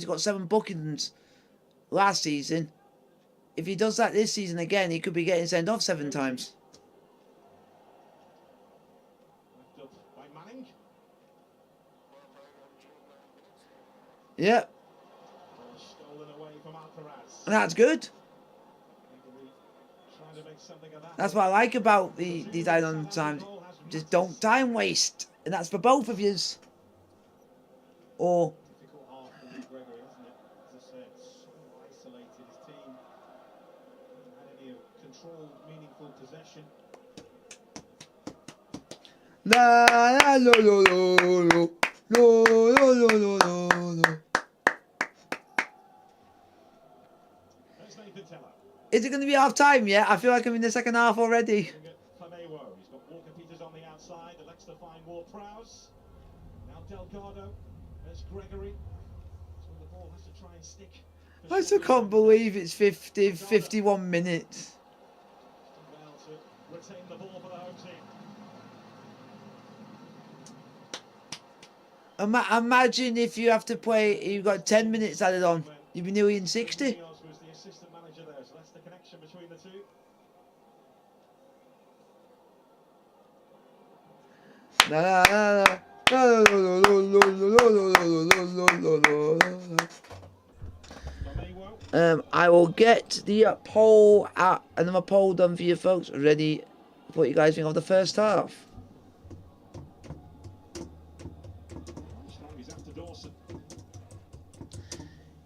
got 7 bookings last season. If he does that this season again, he could be getting sent off 7 times. Yep. And that's good. That's what I like about these add-on times. Just don't time waste. And that's for both of yous. Or... La la lo lo lo lo lo lo lo lo lo. Is it going to be half time yet? I feel like I'm in the second half already. He's got Walker Peters on the outside. Elects to find Ward Prowse. Now Delgado. There's Gregory. So the ball has to try and stick. I still can't believe it's 51 minutes. Well to retain the ball for the home team. Imagine if you have to play, you've got 10 minutes added on. You'd be nearly in 60. Was the assistant manager there, so that's the connection between the two. I will get the poll out, another poll done for you folks, ready for what you guys think of the first half.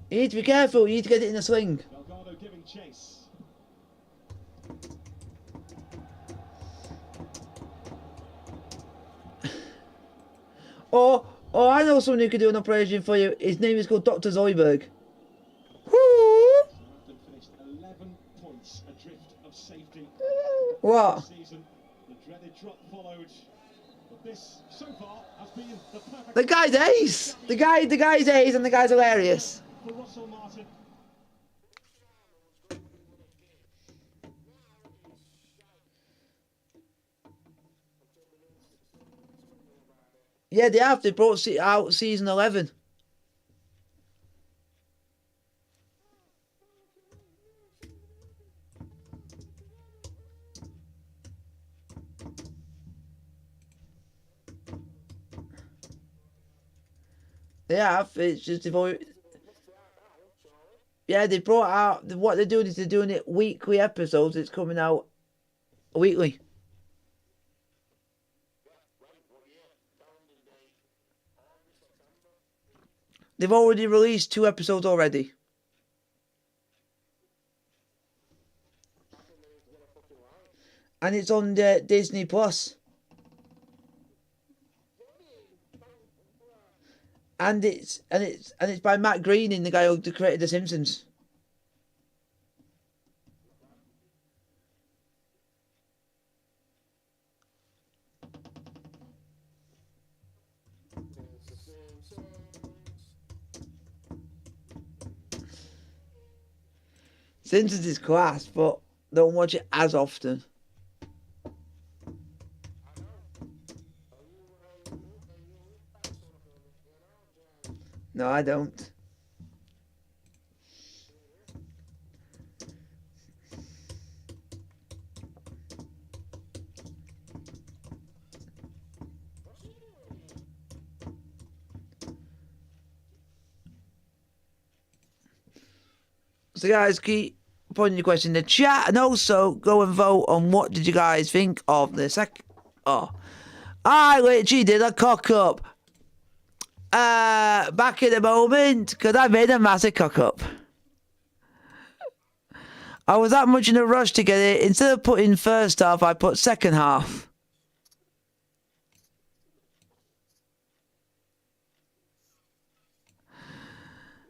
You need to be careful, you need to get it in a sling. Delgado giving chase. Or I know someone who could do an operation for you. His name is called Dr. Zoidberg. Southampton finished 11 points adrift of safety. What? Season, the dreaded drop followed. But this, so far, has been the perfect... The guy's ace. The guy's ace and the guy's hilarious. For Russell Martin. Yeah, they have. They brought out season 11. They have. It's just Yeah, they brought out, what they're doing is they're doing it weekly episodes. It's coming out weekly. They've already released 2 episodes already. And it's on Disney Plus. And it's by Matt Groening, the guy who created The Simpsons. Simpsons is class, but don't watch it as often. No, I don't. So guys, keep putting your question in the chat, and also go and vote on what did you guys think of the I literally did a cock up. Back in a moment, because I made a massive cock up. I was that much in a rush to get it. Instead of putting first half, I put second half.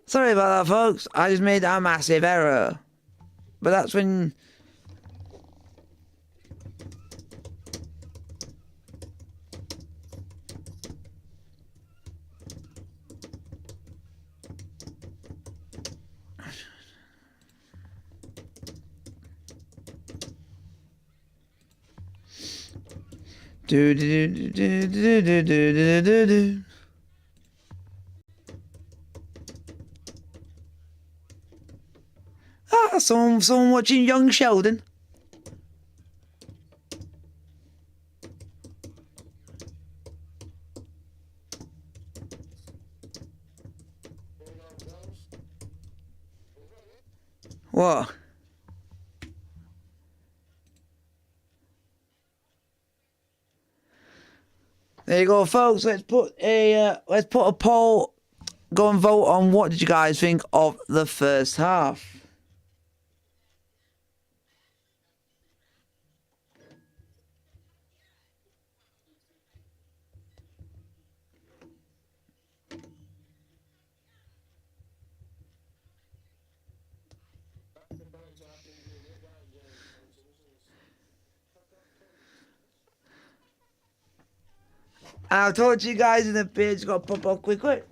Sorry about that, folks. I just made a massive error. But that's when... Do do do do do do do do do. Someone watching Young Sheldon. What? There you go, folks. Let's put a poll. Go and vote on what did you guys think of the first half. I'll talk to you guys in a bit. Just got to pop up quick.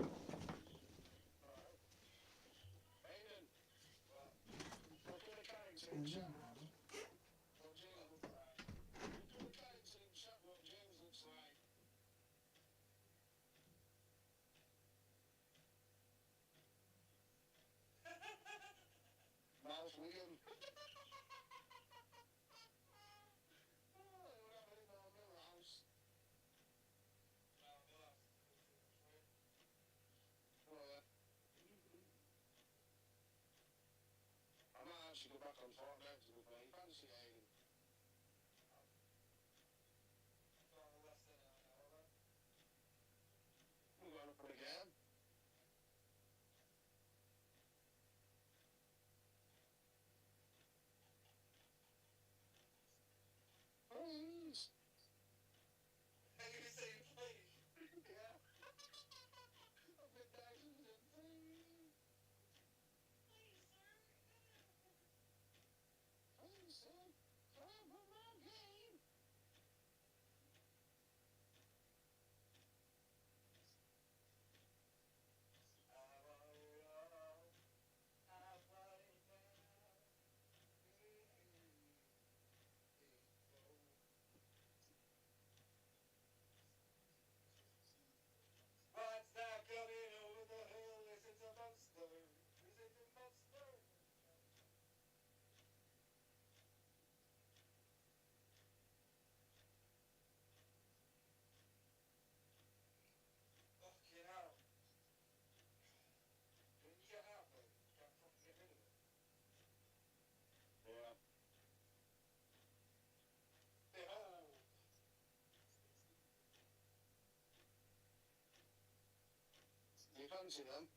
fancy them.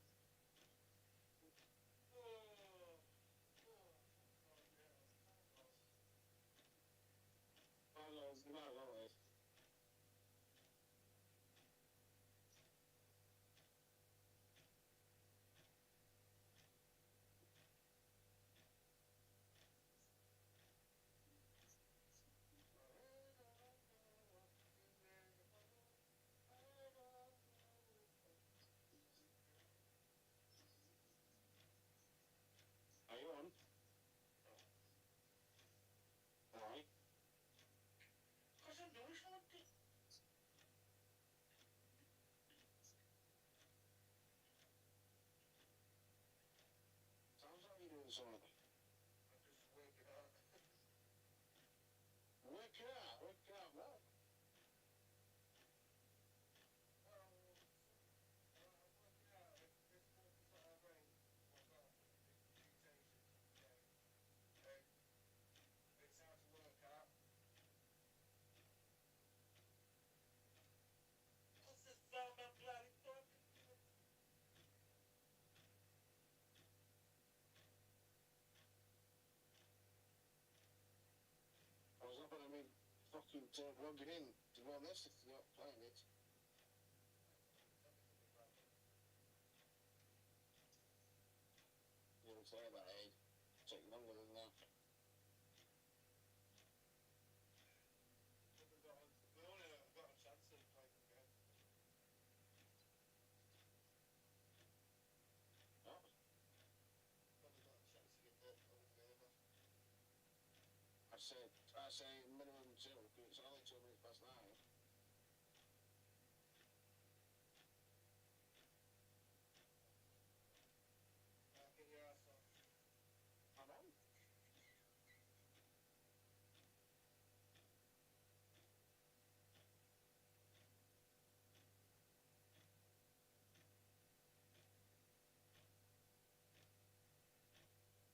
Are you on? Alright. Sounds like you're doing something. I'm just waking up. Wake up? Wake up what? I was up on me fucking logging in to go on this if you're not playing it. You didn't say that, Ed. Take longer than that. We only got a chance to play the game. What? Probably got a chance to get that over. I say minimum 2, because it's only 2 minutes past 9. Get your ass off. I'm on.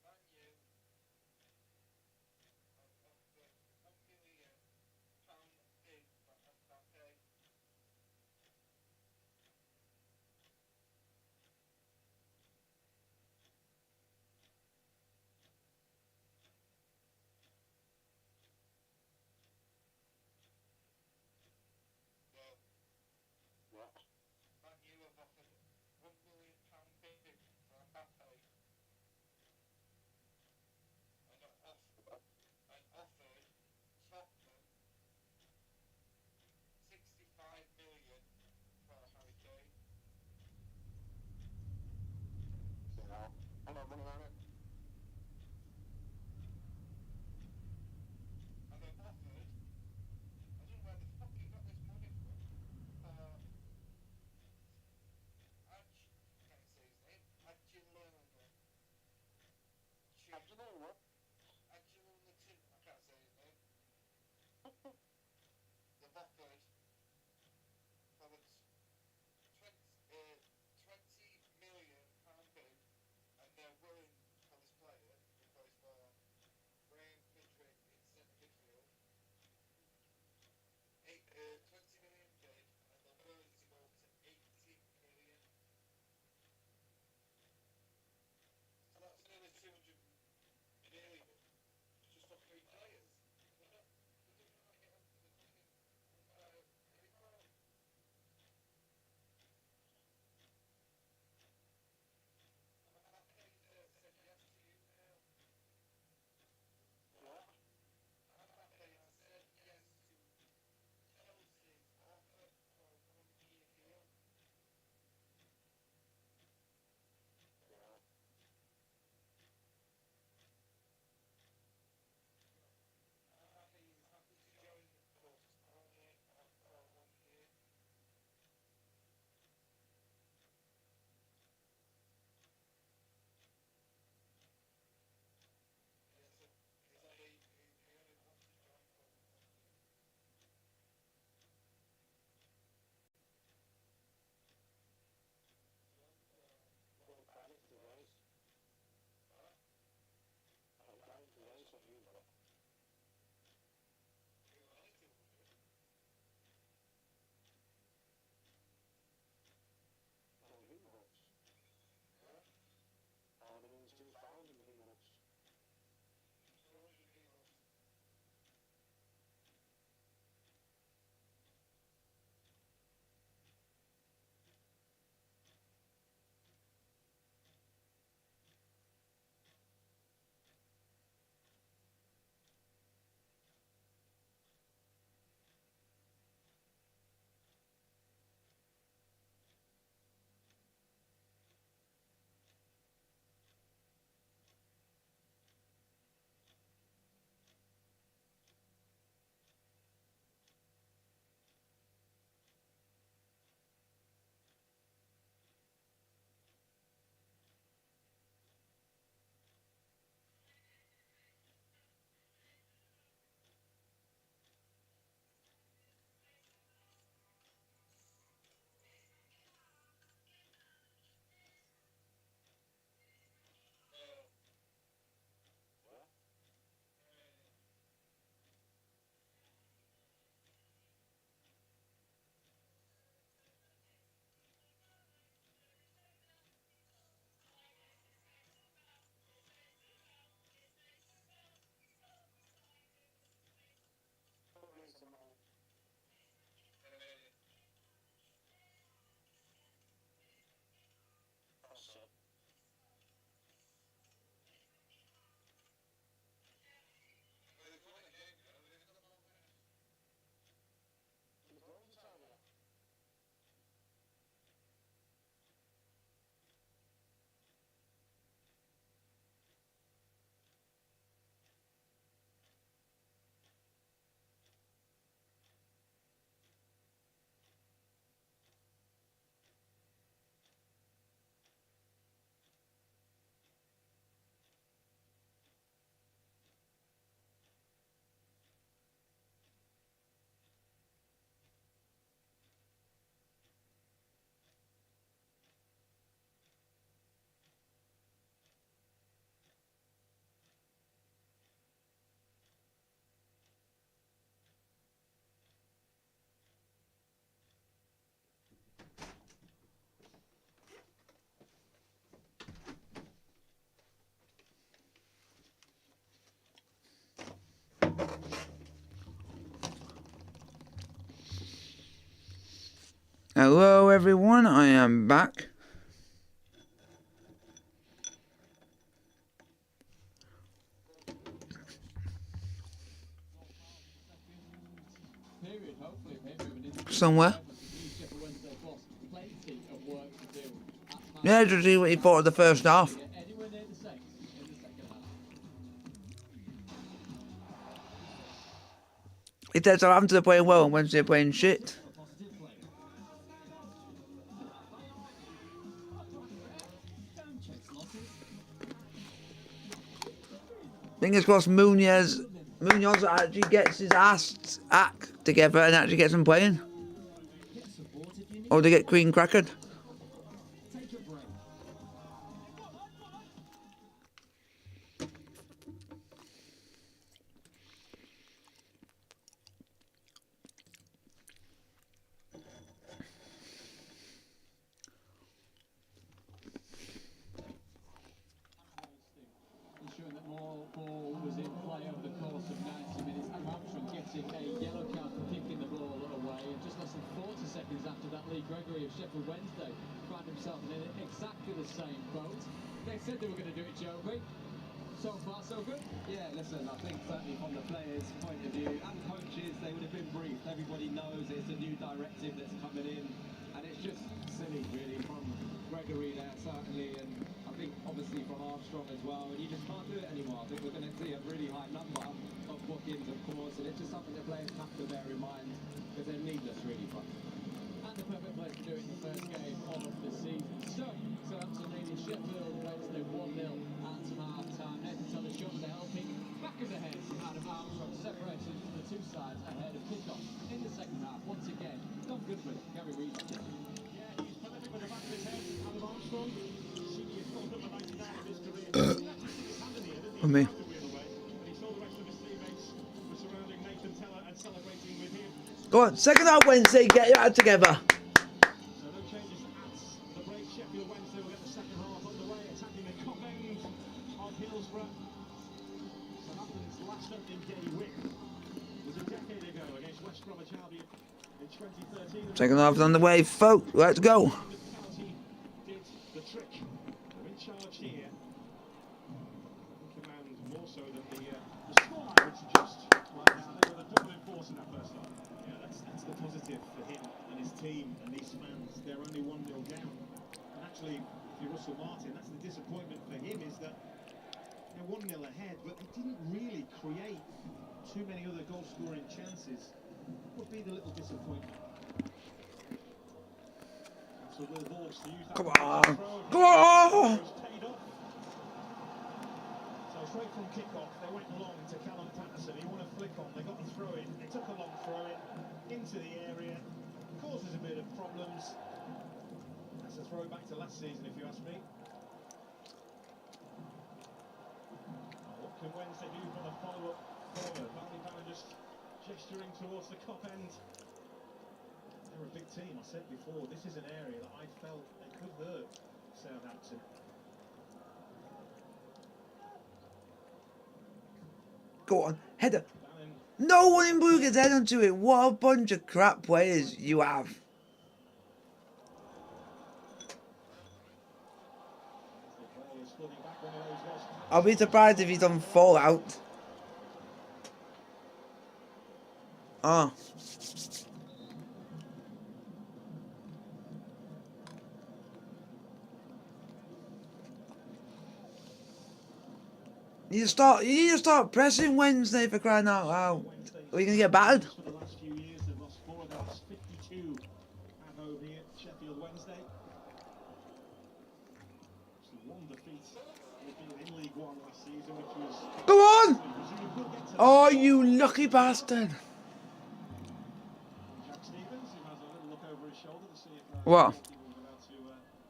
Thank you. Hello everyone, I am back. Somewhere. Yeah, to see what he thought of the first half. He said Southampton are playing well and Wednesday are playing shit. Fingers crossed Munoz actually gets his act together and actually gets him playing. Or they get Queen crackered. Ensuring that more ball was in play over the course of 90 minutes. And Armstrong getting a yellow card for kicking the ball away. And just less than 40 seconds after that, Lee Gregory of Sheffield Wednesday found himself in exactly the same boat. They said they were going to do it, Joby. So far, so good. Yeah, listen, I think certainly from the players' point of view and coaches, they would have been briefed. Everybody knows it's a new directive that's coming in, and it's just silly, really, from Gregory there, certainly, and I think obviously from Armstrong as well, and you just can't do it anymore. I think we're going to see a really high number of bookings, of course, and it's just something the players have to bear in mind, because they're needless, really, fun. And the perfect place to do it in the first game of the season. So, Southampton leading Sheffield Wednesday 1-0 at half-time. Nathan Taylor shoulder helping back of the head out of Armstrong, separated the two sides ahead of kick-off in the second half. Once again, Don Goodman, Gary Reed. Yeah, he's prolific with the back of his head. Adam Armstrong, senior scored number 99 of his career. His hand in the air, didn't he? For me. He tried to wheel away, but he saw the rest of his teammates were surrounding Nathan Teller and celebrating with him. Go on, second half Wednesday, get your act together. So no changes at the break. Sheffield Wednesday will get the second half underway, attacking the top end of Hillsborough. Southampton's last opening day win was a decade ago against West Bromwich Albion in 2013. Second half is on the way, folks. Let's go. The penalty did the trick. They're in charge here. Command more so than the scoreline would suggest. Like that, they were the dominant force in that first half. Yeah, that's the positive for him and his team and these fans. They're only 1-0 down. And actually, if you're Russell Martin, that's the disappointment for him, is that they're 1-0 ahead, but they didn't really create too many other goal-scoring chances. Would be the little disappointment. So Will Hawks to use that. Come on. Go on. Paid off. So straight from kick-off, they went long to Callum Patterson. He won a flick on. They got a throw in. They took a long throw in into the area. Causes a bit of problems. That's a throw back to last season, if you ask me. What can Wednesday do from a follow-up corner? Barney Barron just gesturing towards the cop end. They're a big team, I said before. This is an area that I felt they could hurt Southampton. Go on, header. No one in blue gets head onto it. What a bunch of crap players you have. I'll be surprised if he's on Fallout. Oh. You need to start pressing Wednesday for crying out loud. Are you gonna get battered? For the last few years, they've lost 4 of the last 52 at home here at Sheffield Wednesday. So 1 defeat in League One last season, which was... Go on! presumably we'll get to Oh, you lucky bastard. Jack Stevens, who has a little look over his shoulder to see if What? he was about to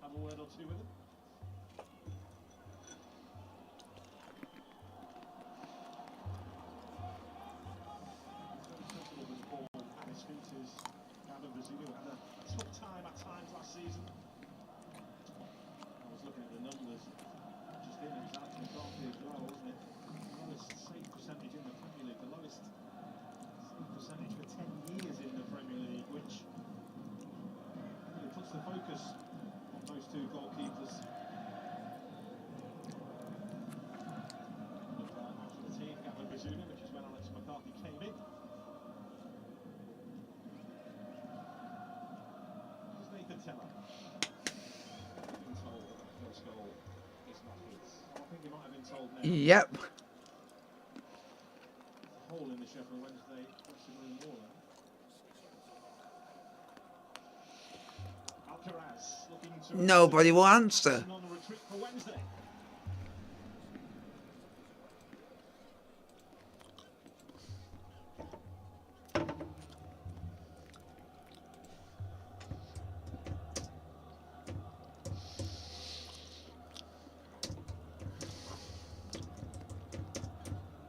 have a word or two with him. Tough time at times last season. I was looking at the numbers. Just in and out from Garfield as well, wasn't it? Lowest save percentage in the Premier League. The lowest save percentage for 10 years in the Premier League, which Teller. Been told that the first goal is not his. I think he might have been told now. Yep. Hole in the Sheffield Wednesday dressing room wall. Alcaraz looking to Nobody will answer. on the retreat for Wednesday.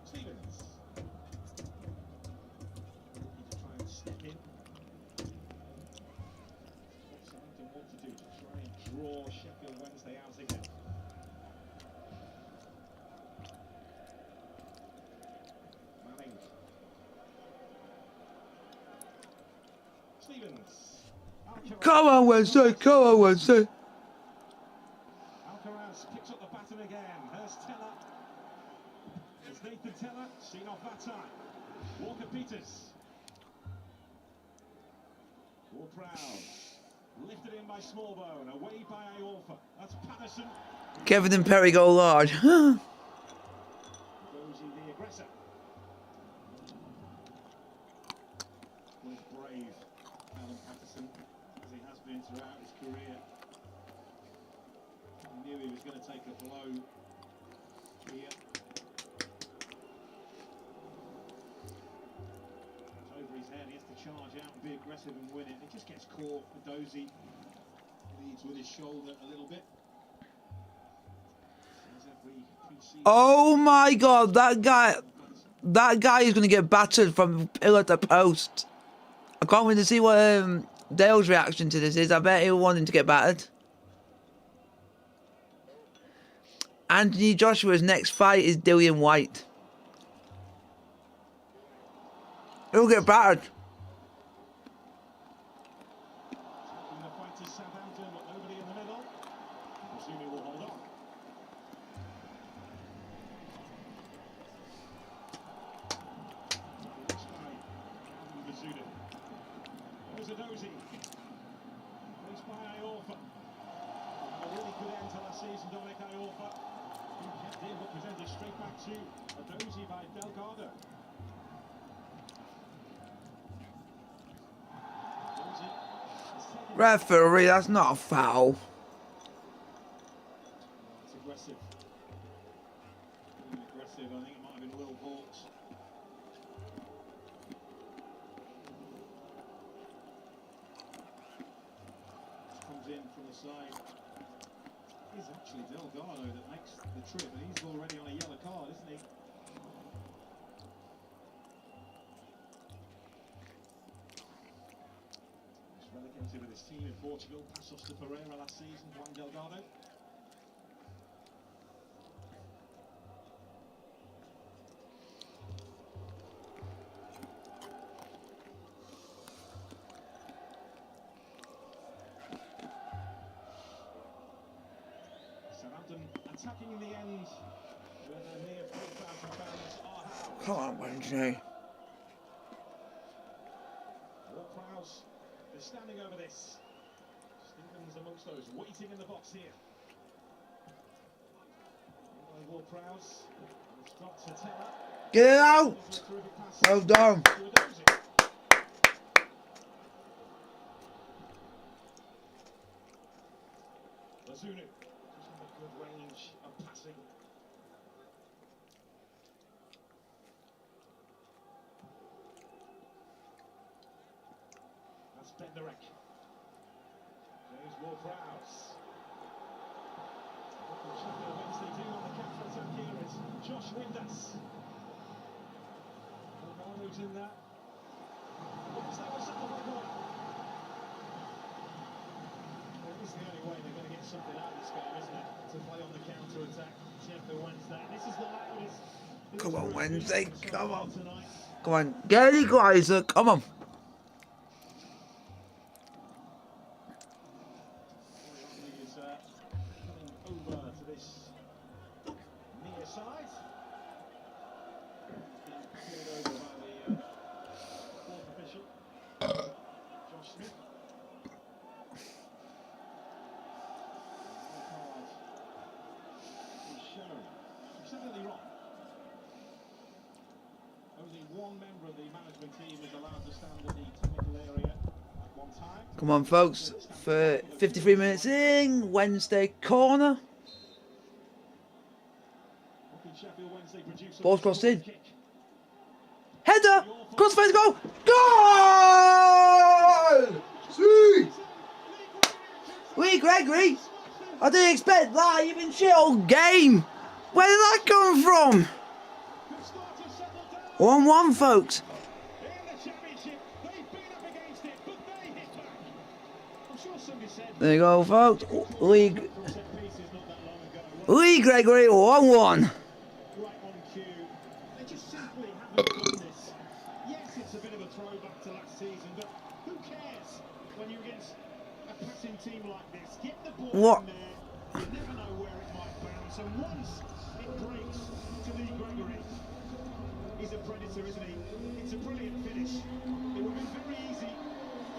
Stevens. Looking to try and step in. What Southampton want to do to try and draw Sheffield Wednesday out again. Manning. Stevens. Alcaraz. Come on, Wednesday. Come on, Wednesday. Alcaraz picks up the baton again. Here's Teller. It's Nathan Teller. Seen off that time. Walker Peters. Ward-Prowse. Lifted in by Smallbone. Away by Iorfa. That's Patterson. Kevin and Perry go large. Dozy the aggressor. Was brave, Alan Patterson, as he has been throughout his career. He knew he was going to take a blow here. It's over his head. He has to charge out and be aggressive and win it. It just gets caught for Dozy. Leads with his shoulder a little bit. As every pre-season. Oh my God, that guy is going to get battered from pillar to post. I can't wait to see what Dale's reaction to this is. I bet he'll want him to get battered. Anthony Joshua's next fight is Dillian White. He'll get battered. In the fight is Southampton, but nobody in the middle. Presumably will hold on. Next by Calvin Bazzuda. There's a Dozy. Placed by Iorfa. A really good end to last season, Dominic Iorfa. He kept in, but presented straight back to a Dozy by Delgado. Dozy. Referee, that's not a foul. It's aggressive. Aggressive. I think it might have been Will Hawks. Comes in from the side. It's actually Delgado that makes the trip, and he's already on a yellow card, isn't he? He's relegated with his team in Portugal. Passos to Pereira last season. Juan Delgado. Southampton attacking in the end with a near 3,000 fans are housed. Come on, Wednesday. Ward-Prowse is standing over this. Stevens amongst those waiting in the box here. Ward-Prowse. It's dropped to Teller. Get it out. It's a terrific pass Well done. to Dozy. Bazzuda. Just with a good range of passing. That's Benderek. There's Ward-Prowse. What will Sheffield Wednesday do on the counter-attack here? It's Josh Windass. Delgado's in there. Looks like a second corner. Well, it's the only way they're going to get something out of this game, isn't it? To play on the counter-attack, Sheffield Wednesday. This is the loudest. Come on, Wednesday. Come on. Tonight. Come on. Get it, guys. Come on. Is coming over to this near side. Being cleared over by the fourth official, Josh Smith. the management team is allowed to stand in the technical area at one time. Come on, folks. For 53 minutes in, Wednesday corner. Sheffield Wednesday produce a Ball's crossed in. kick. Header! Crossface goal! Goal! See! Lee Gregory! I didn't expect that even shit old game! Where did that come from? 1-1, folks. In the championship, they've been up against it, but they hit back. I'm sure somebody said There you go, folks. Lee set pieces not that long ago. Lee Gregory, 1-1. Right on cue. They just simply haven't done this. Yes, it's a bit of a throwback to last season, but who cares when you're against a passing team like this? Get the ball What? in there. You never know where it might bounce, and once it breaks to Lee Gregory, he's a predator, isn't he? It's a brilliant finish. It would be very easy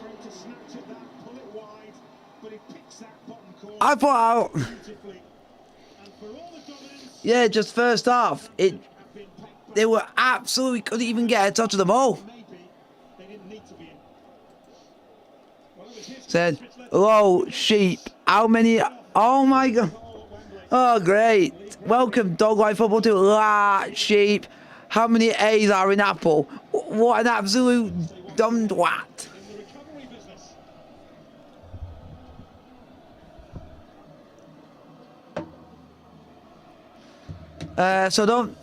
for him to snatch at that, pull it wide, but he picks that bottom corner I put out. beautifully. And for all the dominance, Yeah, just first half. They were absolutely couldn't even get a touch of the ball. maybe they didn't need to be in. Well, it was his Said, hello, sheep. How many? Oh my god. Oh, great. Welcome, Dog Life Football to sheep. How many A's are in Apple? What an absolute dumb twat. in the recovery business. So don't. Now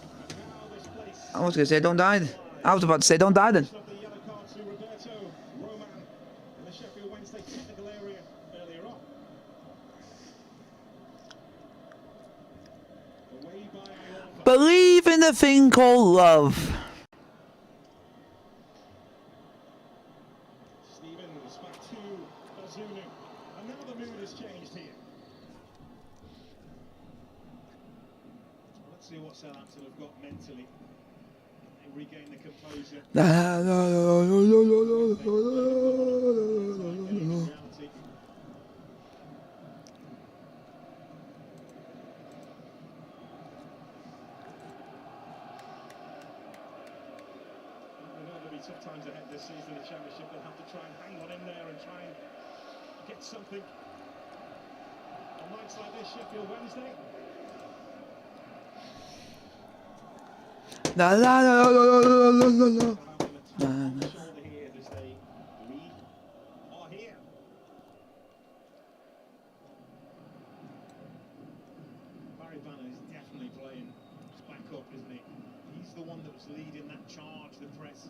this place I was gonna say don't die. I was about to say don't die then. of the yellow card to Roberto Roman in the Sheffield Wednesday technical area earlier on. Away by Iorfa. Believe in the thing called love. Stevens back to Ozunu. And now the mood has changed here. Let's see what Southampton have got mentally. They regain the composure. Reality. I know there'll be tough times ahead this season in the Championship. They'll have to try and hang on in there and try and get something. On nights like this, Sheffield Wednesday. Southampton on the shoulder here as they lead. Are here. Barry Banner is definitely playing back up, isn't he? He's the one that was leading that charge, the press.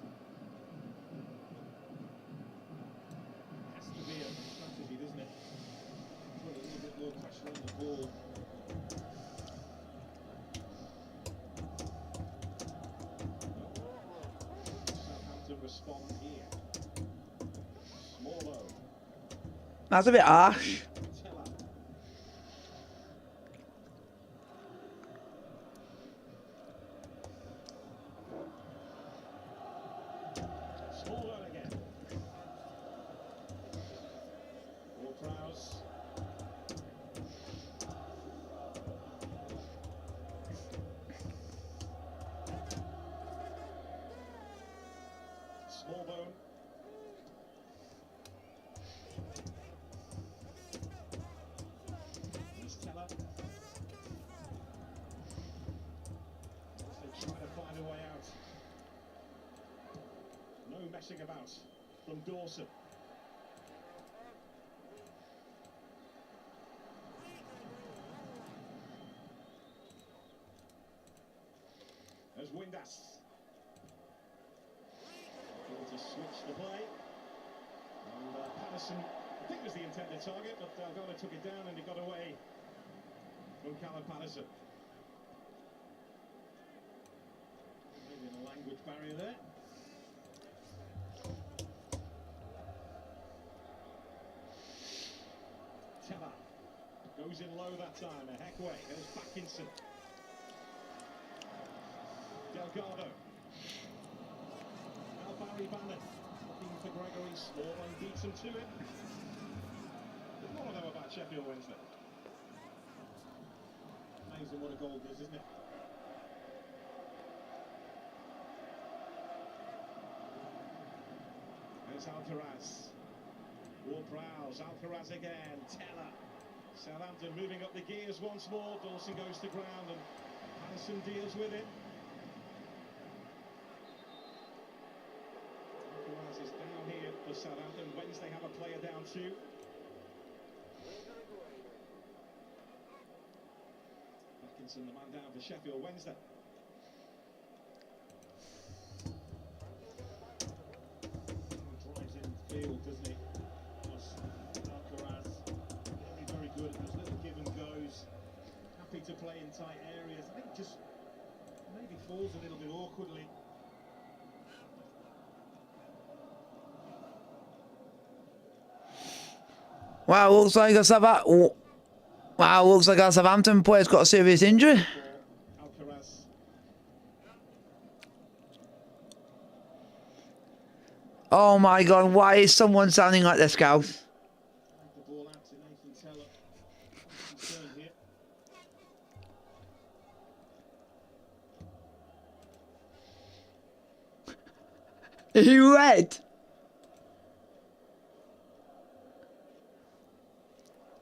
Has to be a strategy, doesn't it? Put a little bit more pressure on the ball. Southampton respond here. Smallow. That's a bit harsh. Teller. Smallow again. Ward-Prowse. Smallbone. Here's Teller. They're trying to find a way out. No messing about from Dawson. There's Windass. Able to switch the play. And Patterson, I think was the intended target, but Delgado took it down and he got away from Callum Patterson. Maybe a language barrier there. Teller goes in low that time. A heck way. There's Backinson. Delgado. Now Barry Bannon looking for Gregory. Small and beats him to it. There's more to know about Sheffield Wednesday. Amazing what a goal does, isn't it? Here's Alcaraz. Ward-Prowse, Alcaraz again, Teller. Southampton moving up the gears once more. Dawson goes to ground and Harrison deals with it. Alcaraz is down here for Southampton. Wednesday have a player down too. Atkinson, the man down for Sheffield Wednesday. Drives in field, doesn't he? Alcaraz, very good at those little give and goes. Happy to play in tight areas. I think just maybe falls a little bit awkwardly. Wow, looks like our Southampton player's got a serious injury. Alcaraz. Oh my god, why is someone sounding like this, Scout? The ball out to Nathan Teller. Concern here. He red.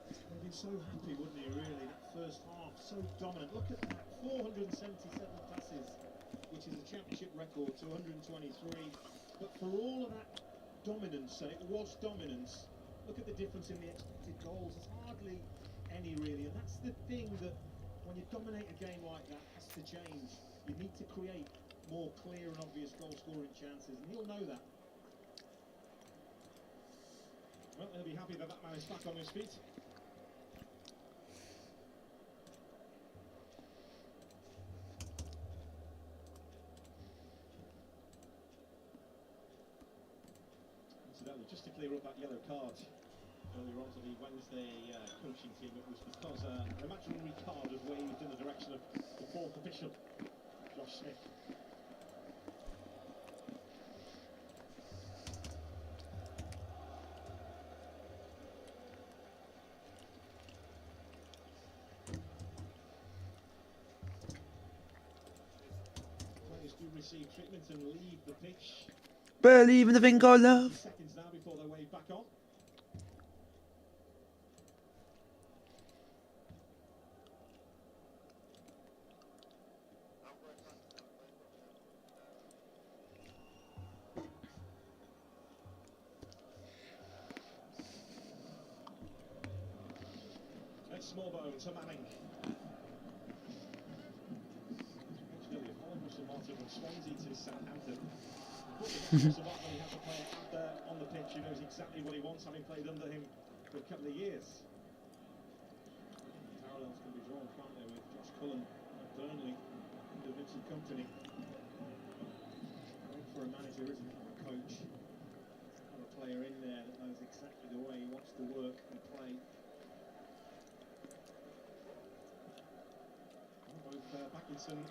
He'd be so happy, wouldn't he, really, that first half, so dominant. Look at that, 477 passes, which is a championship record, 223. But for all of that dominance, and it was dominance, look at the difference in the expected goals. There's hardly any, really, and that's the thing that when you dominate a game like that, has to change. You need to create more clear and obvious goal-scoring chances, and he'll know that. Well, he'll be happy that that man is back on his feet. Incidentally, just to clear up that yellow card earlier on to the Wednesday coaching team, it was because an imaginary card was waved in the direction of the fourth official, Josh Smith. Players do receive treatment and leave the pitch. Believe in the thing called love. Seconds now before they wave back on. It's Smallbone to Manning. Actually, a former Martin from Swansea to Southampton. When he has a player out there on the pitch who knows exactly what he wants, having played under him for a couple of years. Parallels can be drawn, can't they, with Josh Cullen at Burnley under Vincent Kompany. Great for a manager, isn't it, or a coach? Have a player in there that knows exactly the way he wants to work and play.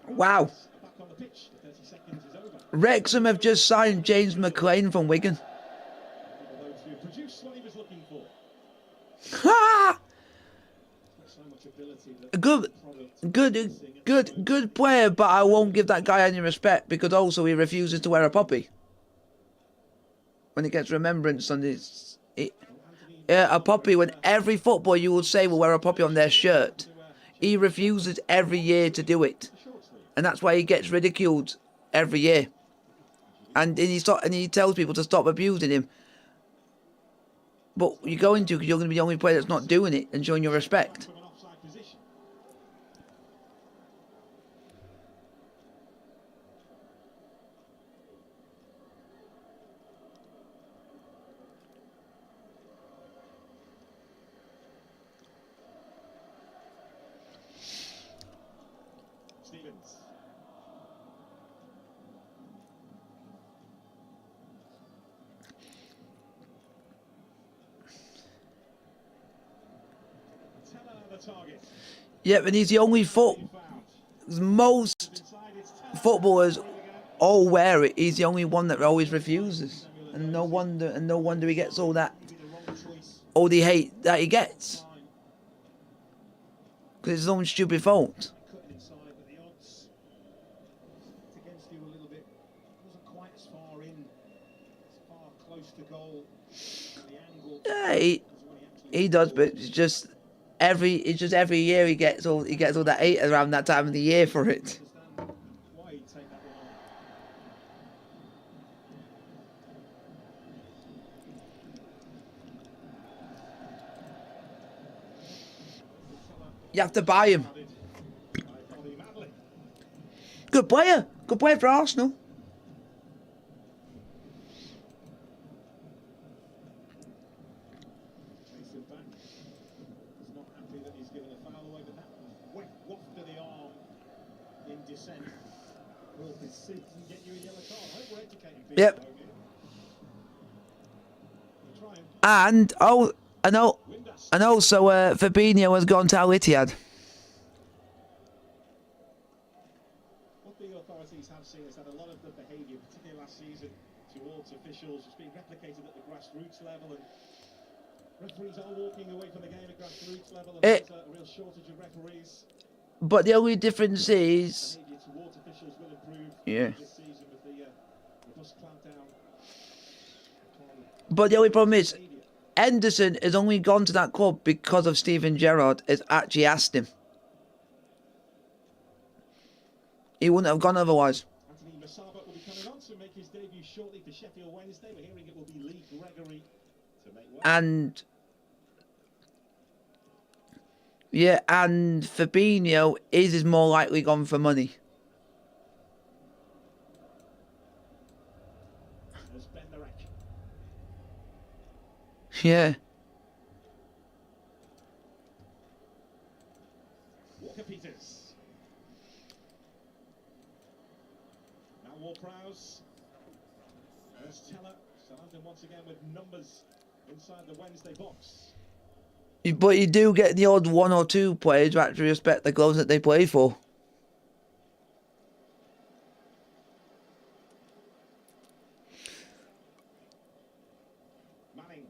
Wow. Back on the pitch. The 30 seconds is over. Wrexham have just signed James McLean from Wigan. Able to produce what he was looking for. Ha! So much ability that Good player, but I won't give that guy any respect because also he refuses to wear a poppy. When it gets remembrance on his... a poppy, when every footballer you would say will wear a poppy on their shirt. He refuses every year to do it. And that's why he gets ridiculed every year. And he tells people to stop abusing him. But you're going to, because you're going to be the only player that's not doing it and showing your respect. from an offside position. Stevens. Teller the target. Yeah, and he's the only most footballers all wear it. He's the only one that always refuses. And no wonder he gets all the hate that he gets. Because it's his own stupid fault. Cutting inside, but the odds it's against you a little bit. Wasn't quite as far in, as far close to goal. Yeah, he does, but it's just every year he gets all that hate around that time of the year for it. Why he'd take that one on. You have to buy him. Good player for Arsenal. Chasing back. He's not happy that he's given a foul away, but that waft of the arm in descent will persist and get you a yellow card. I hope we're educating people. Yep. And also Fabinho has gone to Al Ittihad. What the authorities have seen is that a lot of the behaviour, particularly last season, towards officials has been replicated at the grassroots level, and referees are walking away from the game at grassroots level, and there's a real shortage of referees. But the only difference is Behaviour towards officials will improve this season with the bus clampdown. But the only problem is Henderson has only gone to that club because of Steven Gerrard has actually asked him. He wouldn't have gone otherwise. Anthony Masaba will be coming on to make his debut shortly for Sheffield Wednesday. We're hearing it will be Lee Gregory to make way. And Fabinho is more likely gone for money. Yeah. Walker Peters. Now Ward-Prowse. There's Teller. Southampton once again with numbers inside the Wednesday box. But you do get the odd one or two players who actually respect the clubs that they play for. Manning.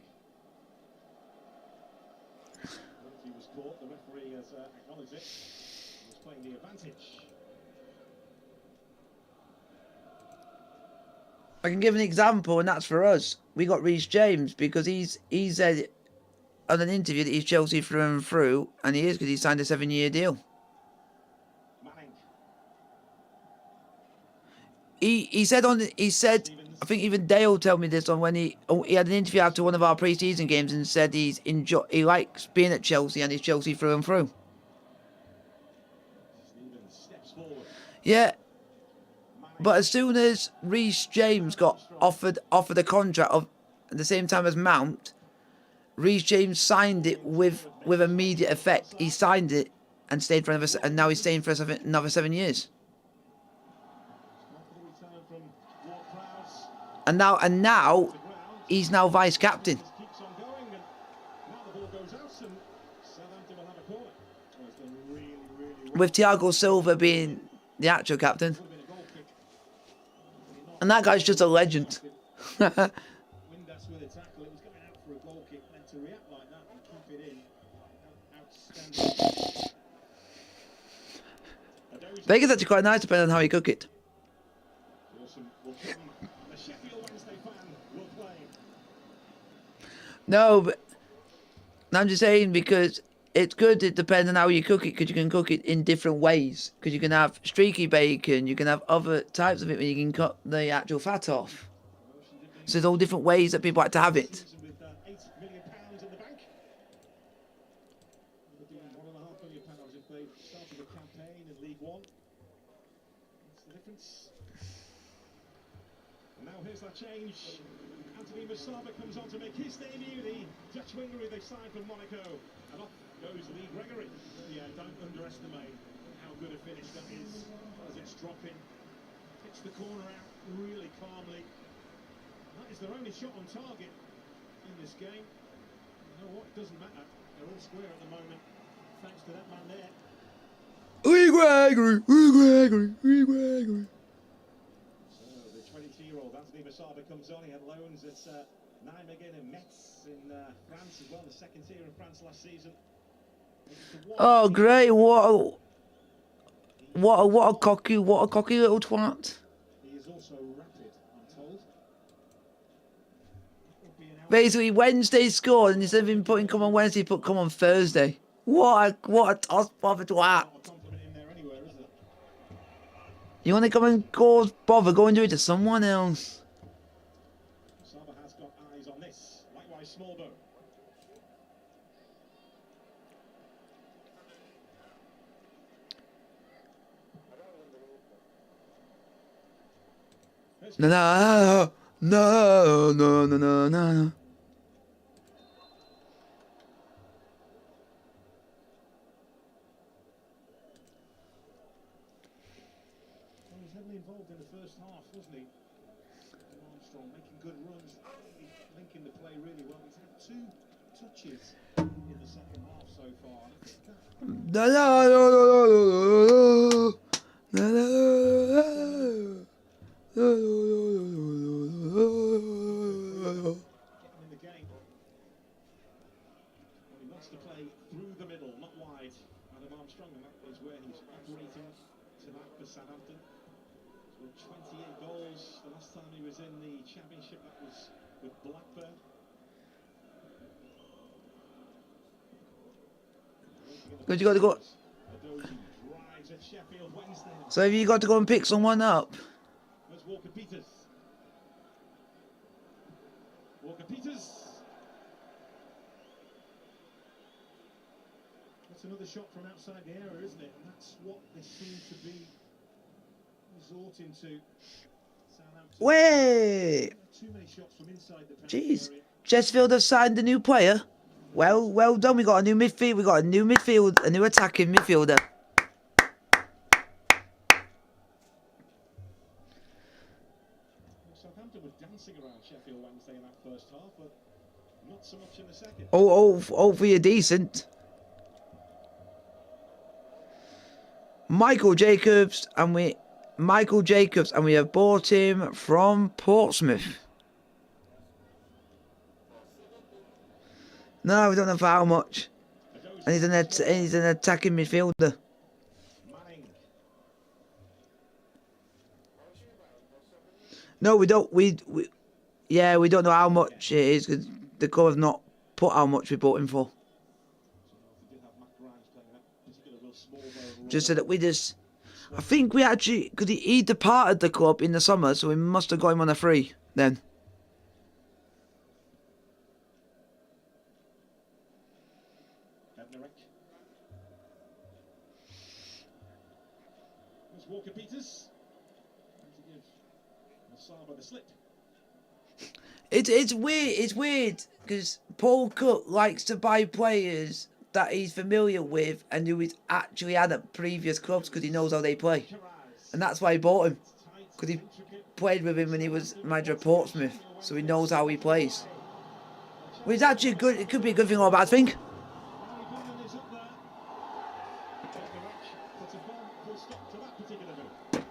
He was caught. The referee has acknowledged it. He was playing the advantage. I can give an example, and that's for us. We got Reece James because he said on an interview that he's Chelsea through and through, and he is because he signed a 7-year deal. Manning. He said I think even Dale told me this on when he had an interview after one of our pre-season games and said he likes being at Chelsea and he's Chelsea through and through. Stevens steps forward. Yeah. But as soon as Reece James got offered a contract at the same time as Mount, Reece James signed it with immediate effect. He signed it and stayed for and now he's staying for another 7 years. And now he's now vice captain. Keeps on going, and now the ball goes out, and Southampton will have a corner. Oh, it's done really, really well. With Thiago Silva being the actual captain. And that guy's just a legend. Windass with a tackle. It was going out for a goal kick, and to react like that and keep it in. Outstanding. Bacon's actually quite nice depending on how you cook it. A Sheffield Wednesday fan will play. No, but I'm just saying because it's good. It depends on how you cook it because you can cook it in different ways. Because you can have streaky bacon, you can have other types of it where you can cut the actual fat off. So there's all different ways that people like to have it. With £8 million in the bank. It would be £1.5 million if they started a campaign in League One. That's the difference. And now here's that change. Anthony Masaba comes on to make his debut. The Dutch winger they signed from Monaco. And off goes Lee Gregory. Yeah, don't underestimate how good a finish that is as it's dropping. Hits the corner out really calmly. That is their only shot on target in this game. You know what? It doesn't matter. They're all square at the moment. Thanks to that man there. Lee Gregory, Lee Gregory, Lee Gregory. So the 22-year-old Anthony Masaba comes on. He had loans at Nijmegen and Metz in France as well, the second tier in France last season. Oh, great! What a cocky little twat. He is also rapid, I'm told. Basically, Wednesday scored, and instead of him putting come on Wednesday, he put come on Thursday. What a toss bother to that. Compliment in there anywhere, isn't it? You want to come and cause bother, go and do it to someone else. Saba has got eyes on this. Likewise, Smallbone. No, no, no, no, no, no, no. He was heavily involved in the first half, wasn't he? Armstrong making good runs, linking the play really well. He's had 2 touches in the second half so far. And I think that No, no, no, no, no, no, no, no, no. getting in the game. Well, he wants to play through the middle, not wide. Adam Armstrong, and that is where he's operating tonight for Southampton. With 28 goals. The last time he was in the Championship, that was with Blackburn. Good, you got to go. Adoji drives at Sheffield Wednesday. So have you got to go and pick someone up? There's Walker Peters. Walker Peters. That's another shot from outside the area, isn't it? And that's what they seem to be resorting to. Southampton. Wait! Too many shots from inside the penalty Jeez. area. Sheffield have signed a new player. Well done. We got a new midfield. We got a new midfield, a new attacking midfielder. Southampton were dancing around Sheffield Wednesday in that first half, but not so much in the second. Hopefully you're decent. Michael Jacobs, and we have bought him from Portsmouth. No, we don't know for how much. And he's an attacking midfielder. Manning. No, we don't. We don't know how much it is because the club have not put how much we bought him for. Did have Matt Grimes playing that particular real small role. Just so that we just. I think we actually, because he departed the club in the summer, so we must have got him on a free then. There's Walker Peters. To give Saba the slip. It's weird because Paul Cook likes to buy players that he's familiar with and who he's actually had at previous clubs because he knows how they play, and that's why he bought him, because he played with him when he was manager at Portsmouth, so he knows how he plays. Which is actually good. It could be a good thing or a bad thing.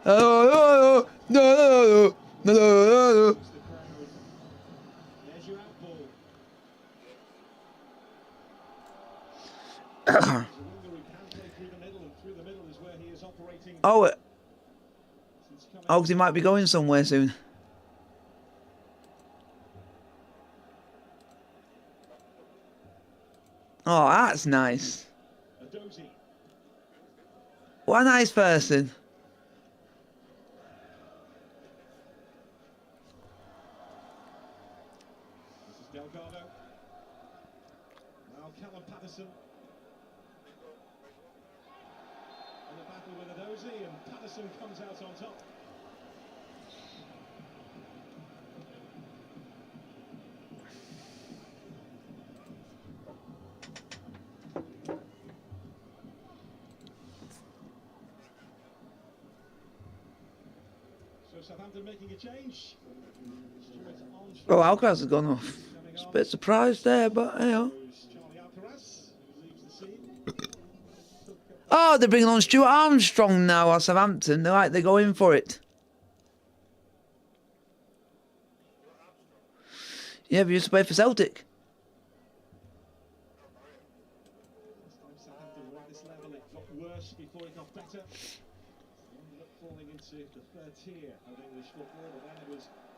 No. There's your out ball. Through the middle is where he is operating. Oh, because he might be going somewhere soon. Oh, that's nice. What a nice person. This is Delgado. Now Callum Patterson. In the battle with Adozi, and Patterson comes out on top. So Southampton making a change. Oh, Alcaraz has gone off. Just a bit surprised there, but you know. Oh, they're bringing on Stuart Armstrong now at Southampton. They're going for it. Yeah, but he used to play for Celtic. Southampton were at this level. It got worse before it got better. They ended up falling into the third tier of English football, but then it was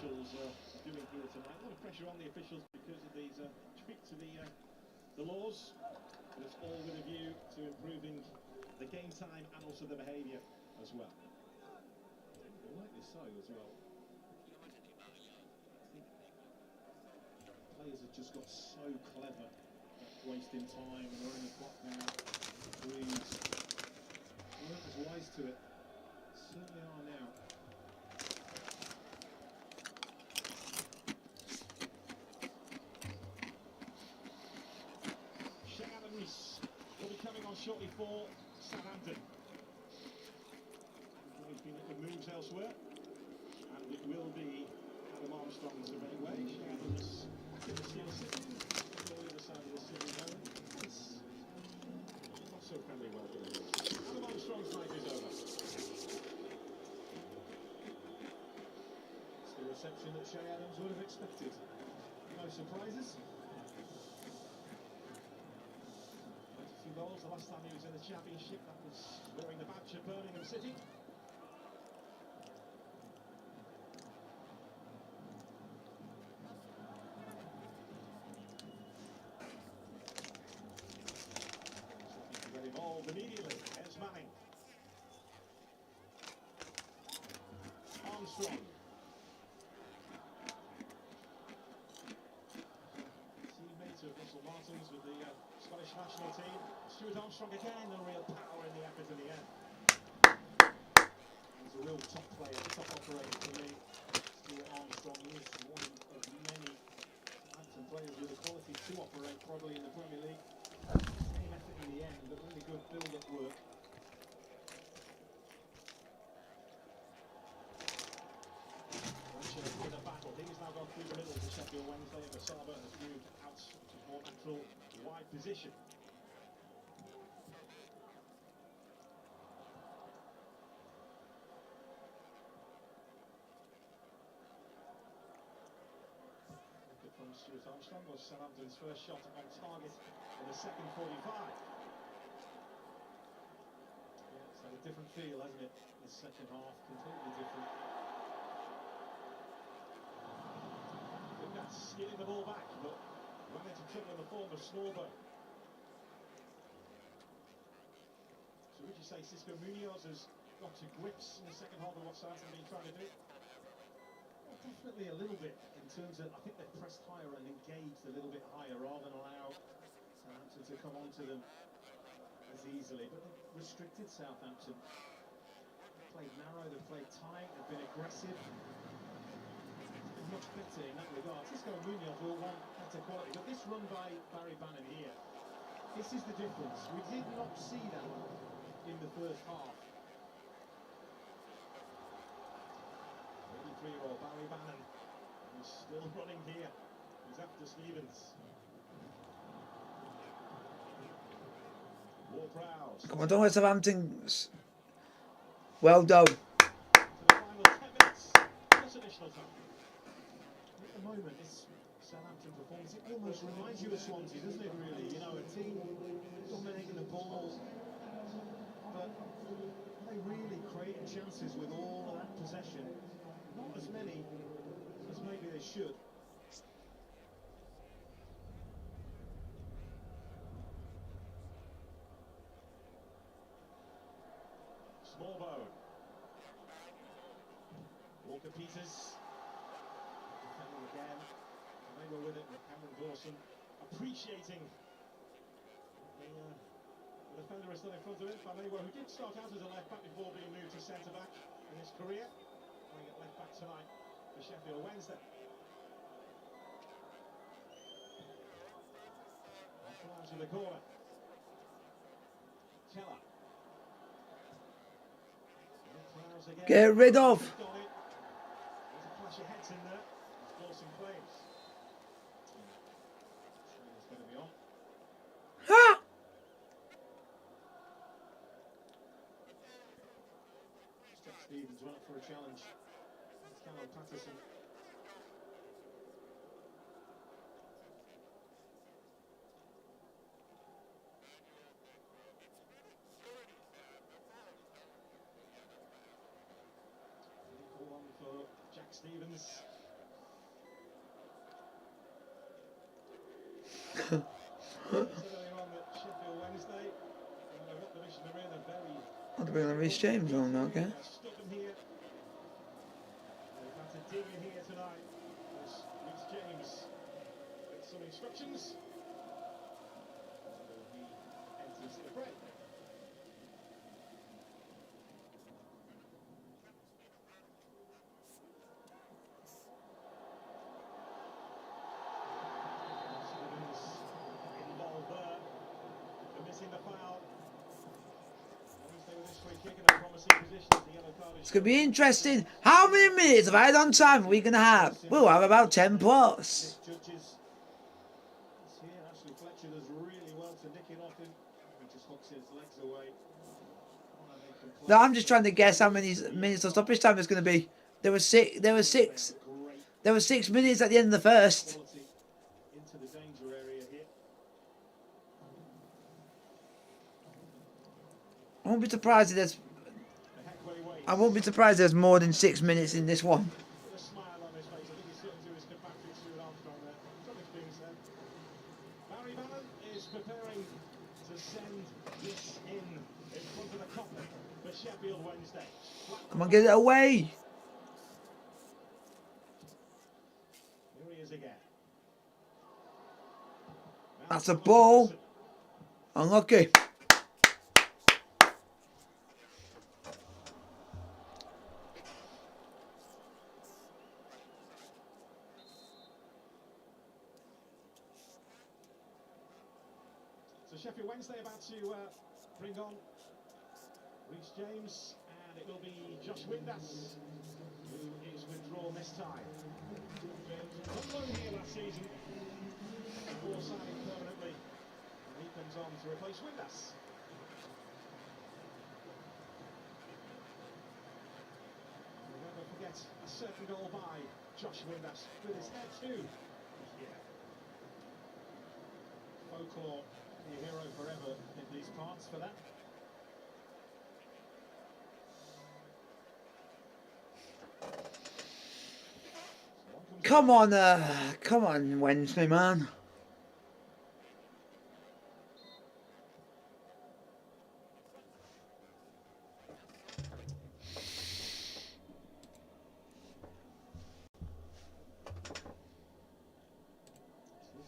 officials are doing here tonight. A lot of pressure on the officials because of these tweaks to the laws, but it's all with a view to improving the game time and also the behaviour as well. And rightly so as well. I think players have just got so clever at wasting time and running the clock now. Threes. They weren't as wise to it. Certainly are now. Will be coming on shortly for Southampton. He's been looking moves elsewhere, and it will be Adam Armstrong's the right way. Adams back in the steel city, on the other side of the city now. It's not so friendly welcome. Adam Armstrong's night is over. It's the reception that Shea Adams would have expected. No surprises. Goals. The last time he was in the Championship, that was wearing the badge of Birmingham City. To get involved immediately. Here's Manning. Armstrong. Teammate of Russell Martins with the Scottish national team. Stuart Armstrong again, a real power in the effort in the end. He's a real top player, top operator for me. Stuart Armstrong is one of many Southampton players with the quality to operate probably in the Premier League. Same effort in the end, but really good build-up work. In the battle, he's now gone through the middle to Sheffield Wednesday, and Basaba has moved out to a more natural wide position. From Stuart Armstrong was Southampton's first shot on target in the second 45. Yeah, it's had a different feel, hasn't it? This second half, completely different. That's getting the ball back, but ran into trouble in the form of Snorbo. So would you say Cisco Munoz has got to grips in the second half of what Southampton have been trying to do? Well, definitely a little bit, in terms of, I think they've pressed higher and engaged a little bit higher rather than allow Southampton to come onto them as easily. But they've restricted Southampton. They've played narrow, they've played tight, they've been aggressive. Much better in that regard. Cisco and Munoz will want better quality, but this run by Barry Bannon here, this is the difference. We did not see that in the first half. 33-year-old Barry Bannon, who's still running here. He's after Stevens. Ward-Prowse. Come on, don't let Southampton. Well done. To the final 10 minutes. Plus additional time. At the moment, this Southampton performance, it almost reminds you of Swansea, doesn't it, really? You know, a team dominating the ball, but they really creating chances with all of that possession. Not as many as maybe they should. Smallbone. Walker Peters. Defending again. And they were with it with Cameron Dawson. Appreciating the defender is still in front of him. Famewa, who did start out as a left back before being moved to centre back in his career. Playing at left back tonight for Sheffield Wednesday. Flies in the corner. Keller. Get rid of. There's a clash of heads in there. Dawson claims. It's going to be on. Ha! Stevens went up for a challenge. It's down on Patterson. Call on for Jack Stevens. earlier on that Sheffield Wednesday, no matter what division they're in, are very I'll bring on Reece James on, okay. stuck them here. They've had to dig in here tonight. As Reece James with some instructions. He enters the break. Involved there. For missing the foul. Wednesday with this free kick in a promising position. The yellow card is It's going to be interesting. How many minutes of added-on time are we going to have? We'll have about 10 plus. judges. It's here. Ashley Fletcher does really well to nick it off him. He just hooks his legs away. No, I'm just trying to guess how many minutes of stoppage time it's going to be. There was 6 minutes at the end of the first. Into the danger area here. I won't be surprised if there's more than 6 minutes in this one. With a smile on his face, I think he's sitting to his compatriot Stuart Armstrong there. Something's being said. Barry Bannon is preparing to send this in front of the copper for Sheffield Wednesday. Come on, get it away. Here he is again. That's a ball. Unlucky. So Sheffield Wednesday about to bring on Reece James, and it will be Josh Windass who is withdrawn this time. James was on loan here last season before signing permanently, and he comes on to replace Windass. We'll never forget a certain goal by Josh Windass with his head too. Yeah. Folklore. A hero forever in these parts for that. Come on, Wednesday, man.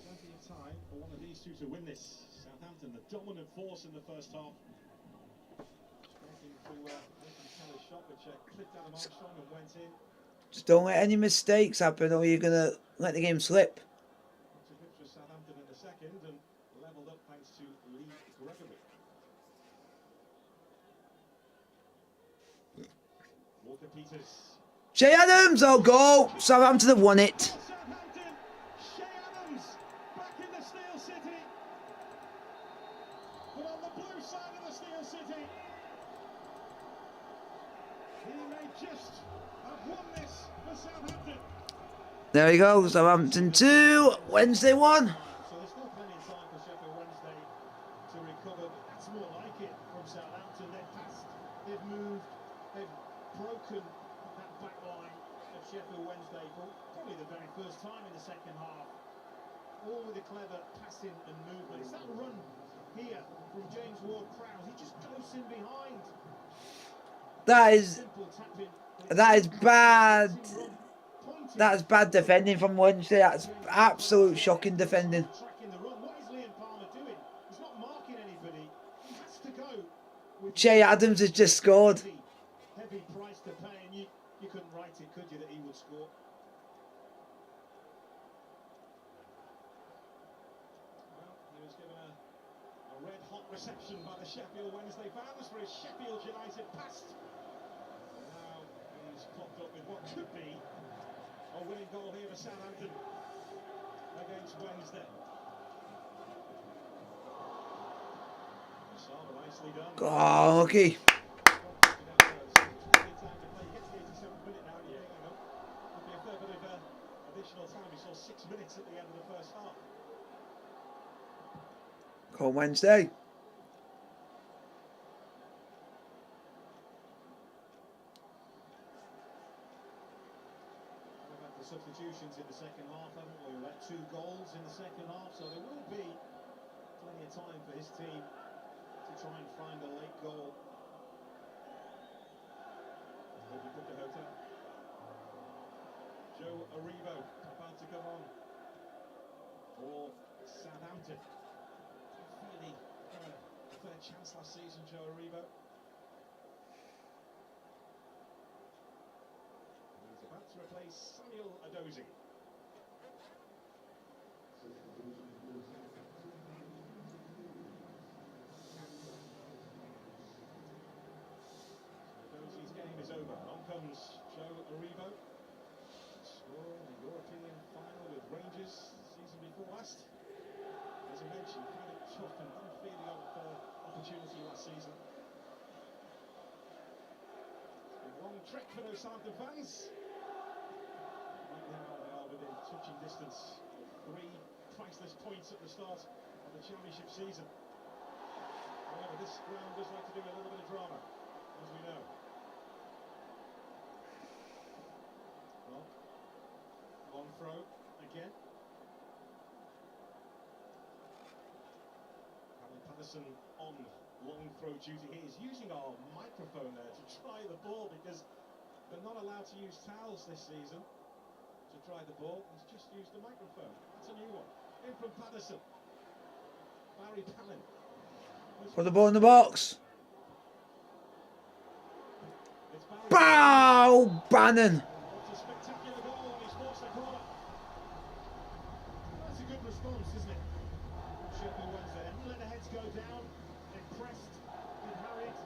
Plenty of time for one of these two to win this. Southampton, the dominant force in the first half. Looking to Nathan Kelly's shot, which clipped Adam Armstrong and went in. Just don't let any mistakes happen or you're going to let the game slip. Took it for Southampton in the second and levelled up thanks to Lee Gregory. Walker Peters. Shea Adams, oh goal. Southampton have won it. Southampton, Shea Adams back in the Steel City. But on the blue side of the Steel City, he may just have won this for Southampton. There we go. Southampton 2, Wednesday 1. So there's still plenty of time for Sheffield Wednesday to recover, but that's more like it from Southampton. They've passed, they've moved, they've broken that back line of Sheffield Wednesday for probably the very first time in the second half. All with a clever passing and movement. It's that run here from James Ward-Prowse. He just goes in behind. That is Simple tapping. bad. That's bad defending from Wednesday. That's absolute shocking defending. Tracking the run. What is Liam Palmer doing? He's not marking anybody. He has to go with Shea Adams has just scored. heavy price to pay, and you couldn't write it, could you, that he would score? Well, he was given a red-hot reception by the Sheffield Wednesday fans for his Sheffield United past. And now he's popped up with what could be a winning goal here for Southampton against Wednesday. Saba nicely done. Oh, okay. Additional time. We saw 6 minutes at the end of the first half. Call Wednesday. We've had the substitutions in the second half, haven't we? We've had 2 goals in the second half, so there will be plenty of time for his team to try and find a late goal. Joe Aribo about to come on for Southampton. Really had a fair chance last season, Joe Aribo. He's about to replace Samuel Adozi. Adozi's game is over. On comes Joe Aribo. Scored the European final with Rangers the season before last. As I mentioned, had a tough and unfeeling opportunity last season. A long trek for those Southampton fans. Right now they are within touching distance of 3 priceless points at the start of the Championship season. However, this ground does like to do a little bit of drama, as we know. Well, long throw again. Patterson on long throw duty. He is using our microphone there to try the ball because they're not allowed to use towels this season to try the ball. He's just used the microphone. That's a new one. In from Patterson. Barry Palin. Put the ball in the box. It's Barry. Bow! Bannon. What a spectacular goal, and he's forced the corner. That's a good response, isn't it? Sheffield Wednesday. They let the heads go down. They pressed, they harried.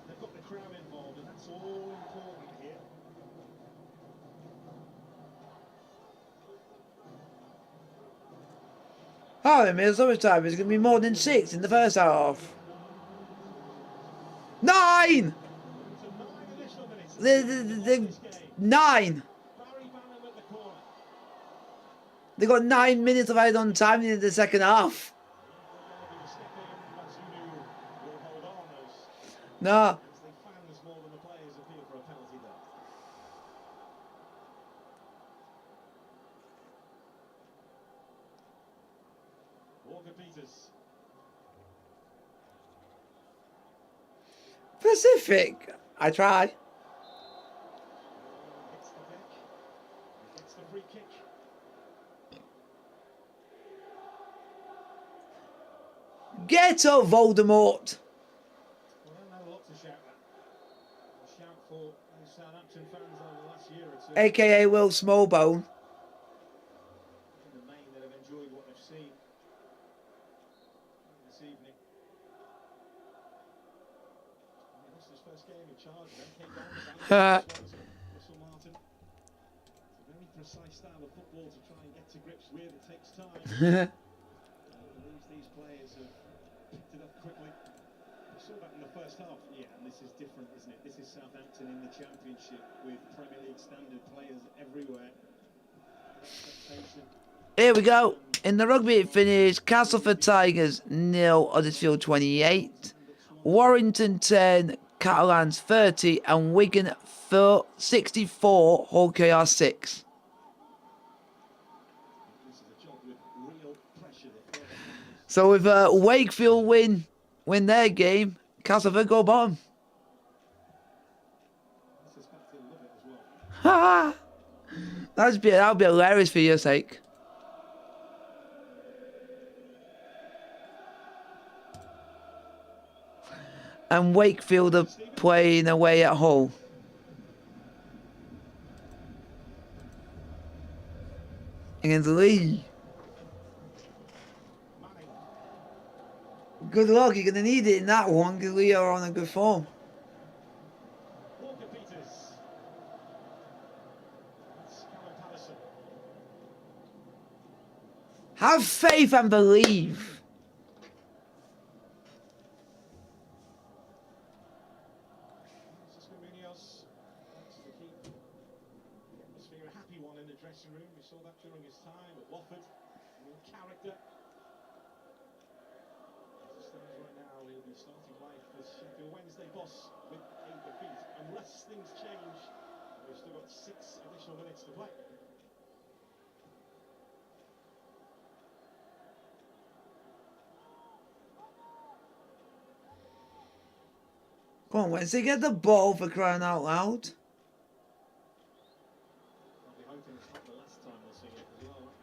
They've got the crowd involved, and that's all important here. Oh, in the summertime, it's going to be more than 6 in the first half. 9! To 9 additional minutes. The 9! Barry Bannon with the corner. They got 9 minutes of added-on time in the second half. Maybe to step in, Matsunu will hold on as No. the fans more than the players appeal for a penalty there. Walker Peters. Pacific. I try. Hits the deck. Gets the free kick. Get up, Voldemort. Well, I don't know what to shout at. A shout for those Southampton fans over the last year or two. AKA Will Smallbone. In the main, that have enjoyed what they've seen this evening. He lost his first game in charge, then came down the Russell Martin. It's a very precise style of football to try and get to grips with. It takes time. I believe these players have picked it up quickly. We saw that in the first half. Yeah, and this is different, isn't it? This is Southampton in the Championship with Premier League standard players everywhere. Expectation. Here we go. In the rugby it finished Castleford Tigers 0, Huddersfield 28. Warrington 10, Catalans 30 and Wigan 64, Hull KR 6. This is a job with real pressure there. So if Wakefield win their game, Castleford go bottom. I suspect he'll love it as well. That'll be hilarious for your sake. And Wakefield are playing away at Hull. Against Lee. Manning. Good luck, you're going to need it in that one because Lee are on a good form. Walker Peters. That's Callum Patterson. Have faith and believe. Munoz wants to keep the atmosphere a happy one in the dressing room. We saw that during his time at Watford. Real character. As it stands right now, he'll be starting life as Sheffield Wednesday boss with a defeat. Unless things change, we've still got 6 additional minutes to play. Come on, Wednesday, get the ball for crying out loud. I'll be hoping it's not the last time we'll see it as well.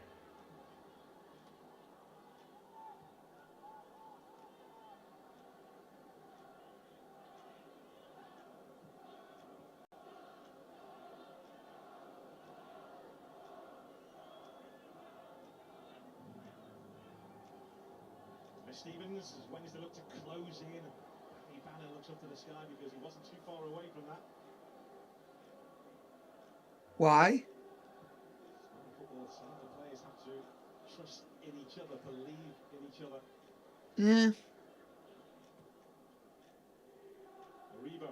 Stevens, as Wednesday looked to close in. Banner looks up to the sky because he wasn't too far away from that. Why? Football, some of the players have to trust in each other, believe in each other. Yeah. Aribo.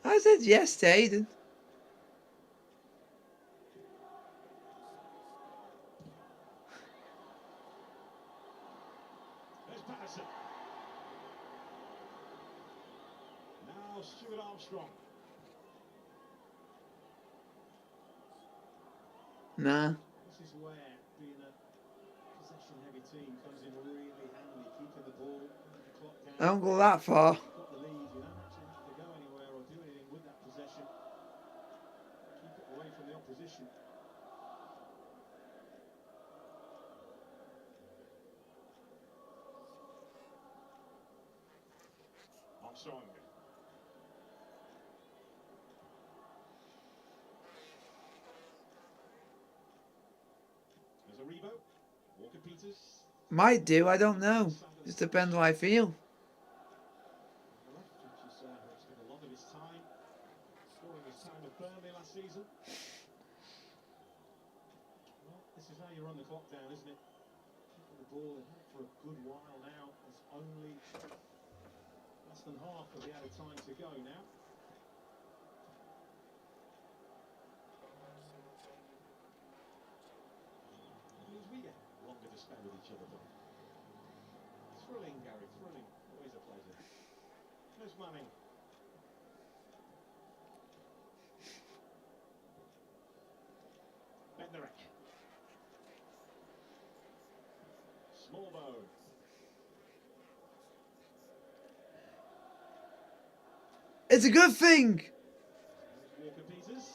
I said yes to Aiden. There's Patterson. Now Stuart Armstrong. Nah. This is where being a possession-heavy team comes in really handy, keeping the ball, the clock down. I don't go that far. You've got the lead, you don't actually have to go anywhere or do anything with that possession. Keep it away from the opposition. Armstrong. There's Aribo. Walker Peters. Might do, I don't know. Just depends how I feel. Which is spent a lot of his time scoring his time at Burnley last season. Well, this is how you run the clock down, isn't it? Keeping the ball in for a good while now. It's only less than half of the added time to go now. It means we get longer to spend with each other, but thrilling, Gary, thrilling. Always a pleasure. There's Manning. Bednarek. Smallbone. It's a good thing. Walker Peters.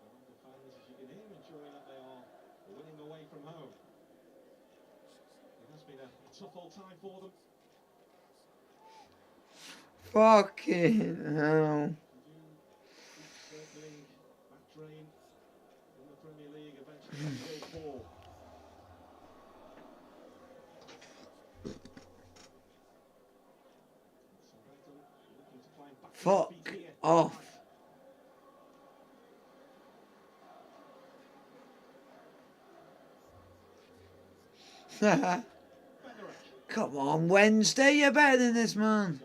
Some of the fans, as you can hear, enjoying that they are winning away from home. It has been a tough old time for them. Fucking hell. Keep circling that train in the Premier League, eventually will fall. Southampton looking to climb back to their Fuck feet here. off. Bednarek. Come on, Wednesday, you're better than this, man.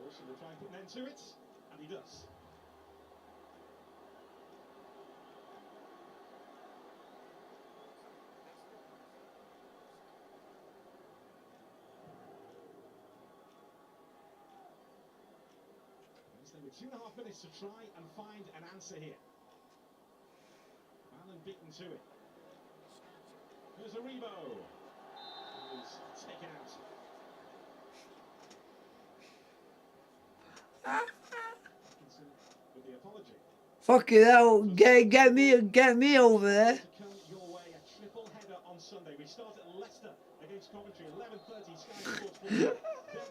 Wilson will try and put an end to it, and he does. Wednesday with 2.5 minutes to try and find an answer here. Allen beaten to it. There's Aribo. He's taken out. Atkinson with the apology. Fuck it out. Get me over there. To come your way, a triple header on Sunday. We start at Leicester against Coventry, 11:30 Sky Sports 4. Then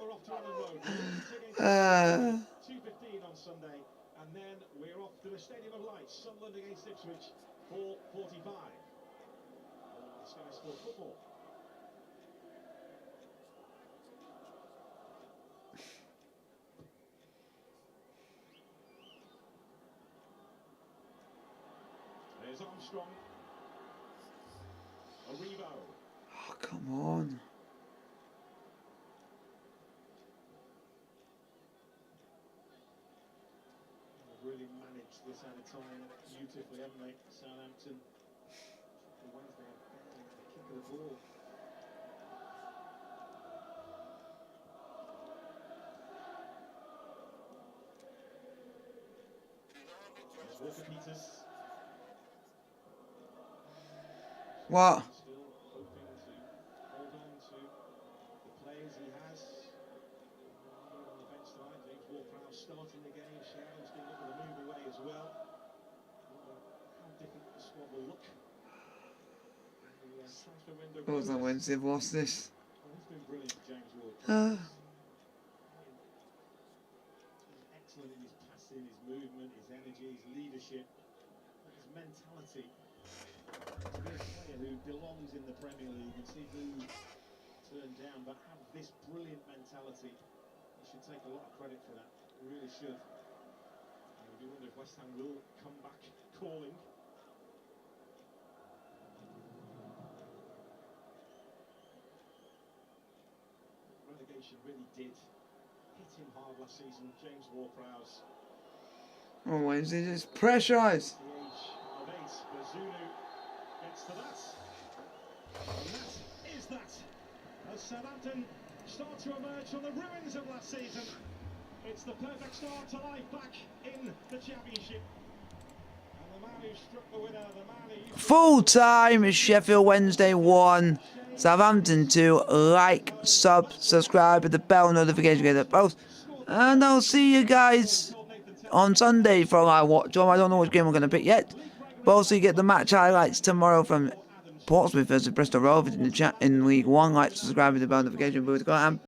we're off to Allen Road. Against 2:15 on Sunday, and then we're off to the Stadium of Light, Sunderland against Ipswich, 4:45. Sky Sports Football. There's Armstrong. Aribo. Oh, come on. They've really managed this at a time beautifully, haven't they? Southampton. Wednesday have barely had a kick of the ball. There's Walker Peters. What? Still well. How different the squad will look. The transfer window What was that Wednesday? I've lost this. He's been brilliant, James Ward. He's excellent in his passing, his movement, his energy, his leadership, his mentality. To be a player who belongs in the Premier League and see who turned down, but have this brilliant mentality. He should take a lot of credit for that. He really should. I do wonder if West Ham will come back calling. Relegation really did hit him hard last season. James Ward-Prowse. On Wednesday, just pressurised. The age of 8, but Zulu gets to that. And that is that. As Southampton start to emerge from the ruins of last season, it's the perfect start to life back in the Championship. And the man who struck the winner, the man who... Full time is Sheffield Wednesday 1, Southampton 2. Like, subscribe with the bell notification, get the post. And I'll see you guys on Sunday for our watch on. I don't know which game we're going to pick yet. But also you get the match highlights tomorrow from Portsmouth versus Bristol Rovers in the chat in League One. Like, subscribe with the bell notification. And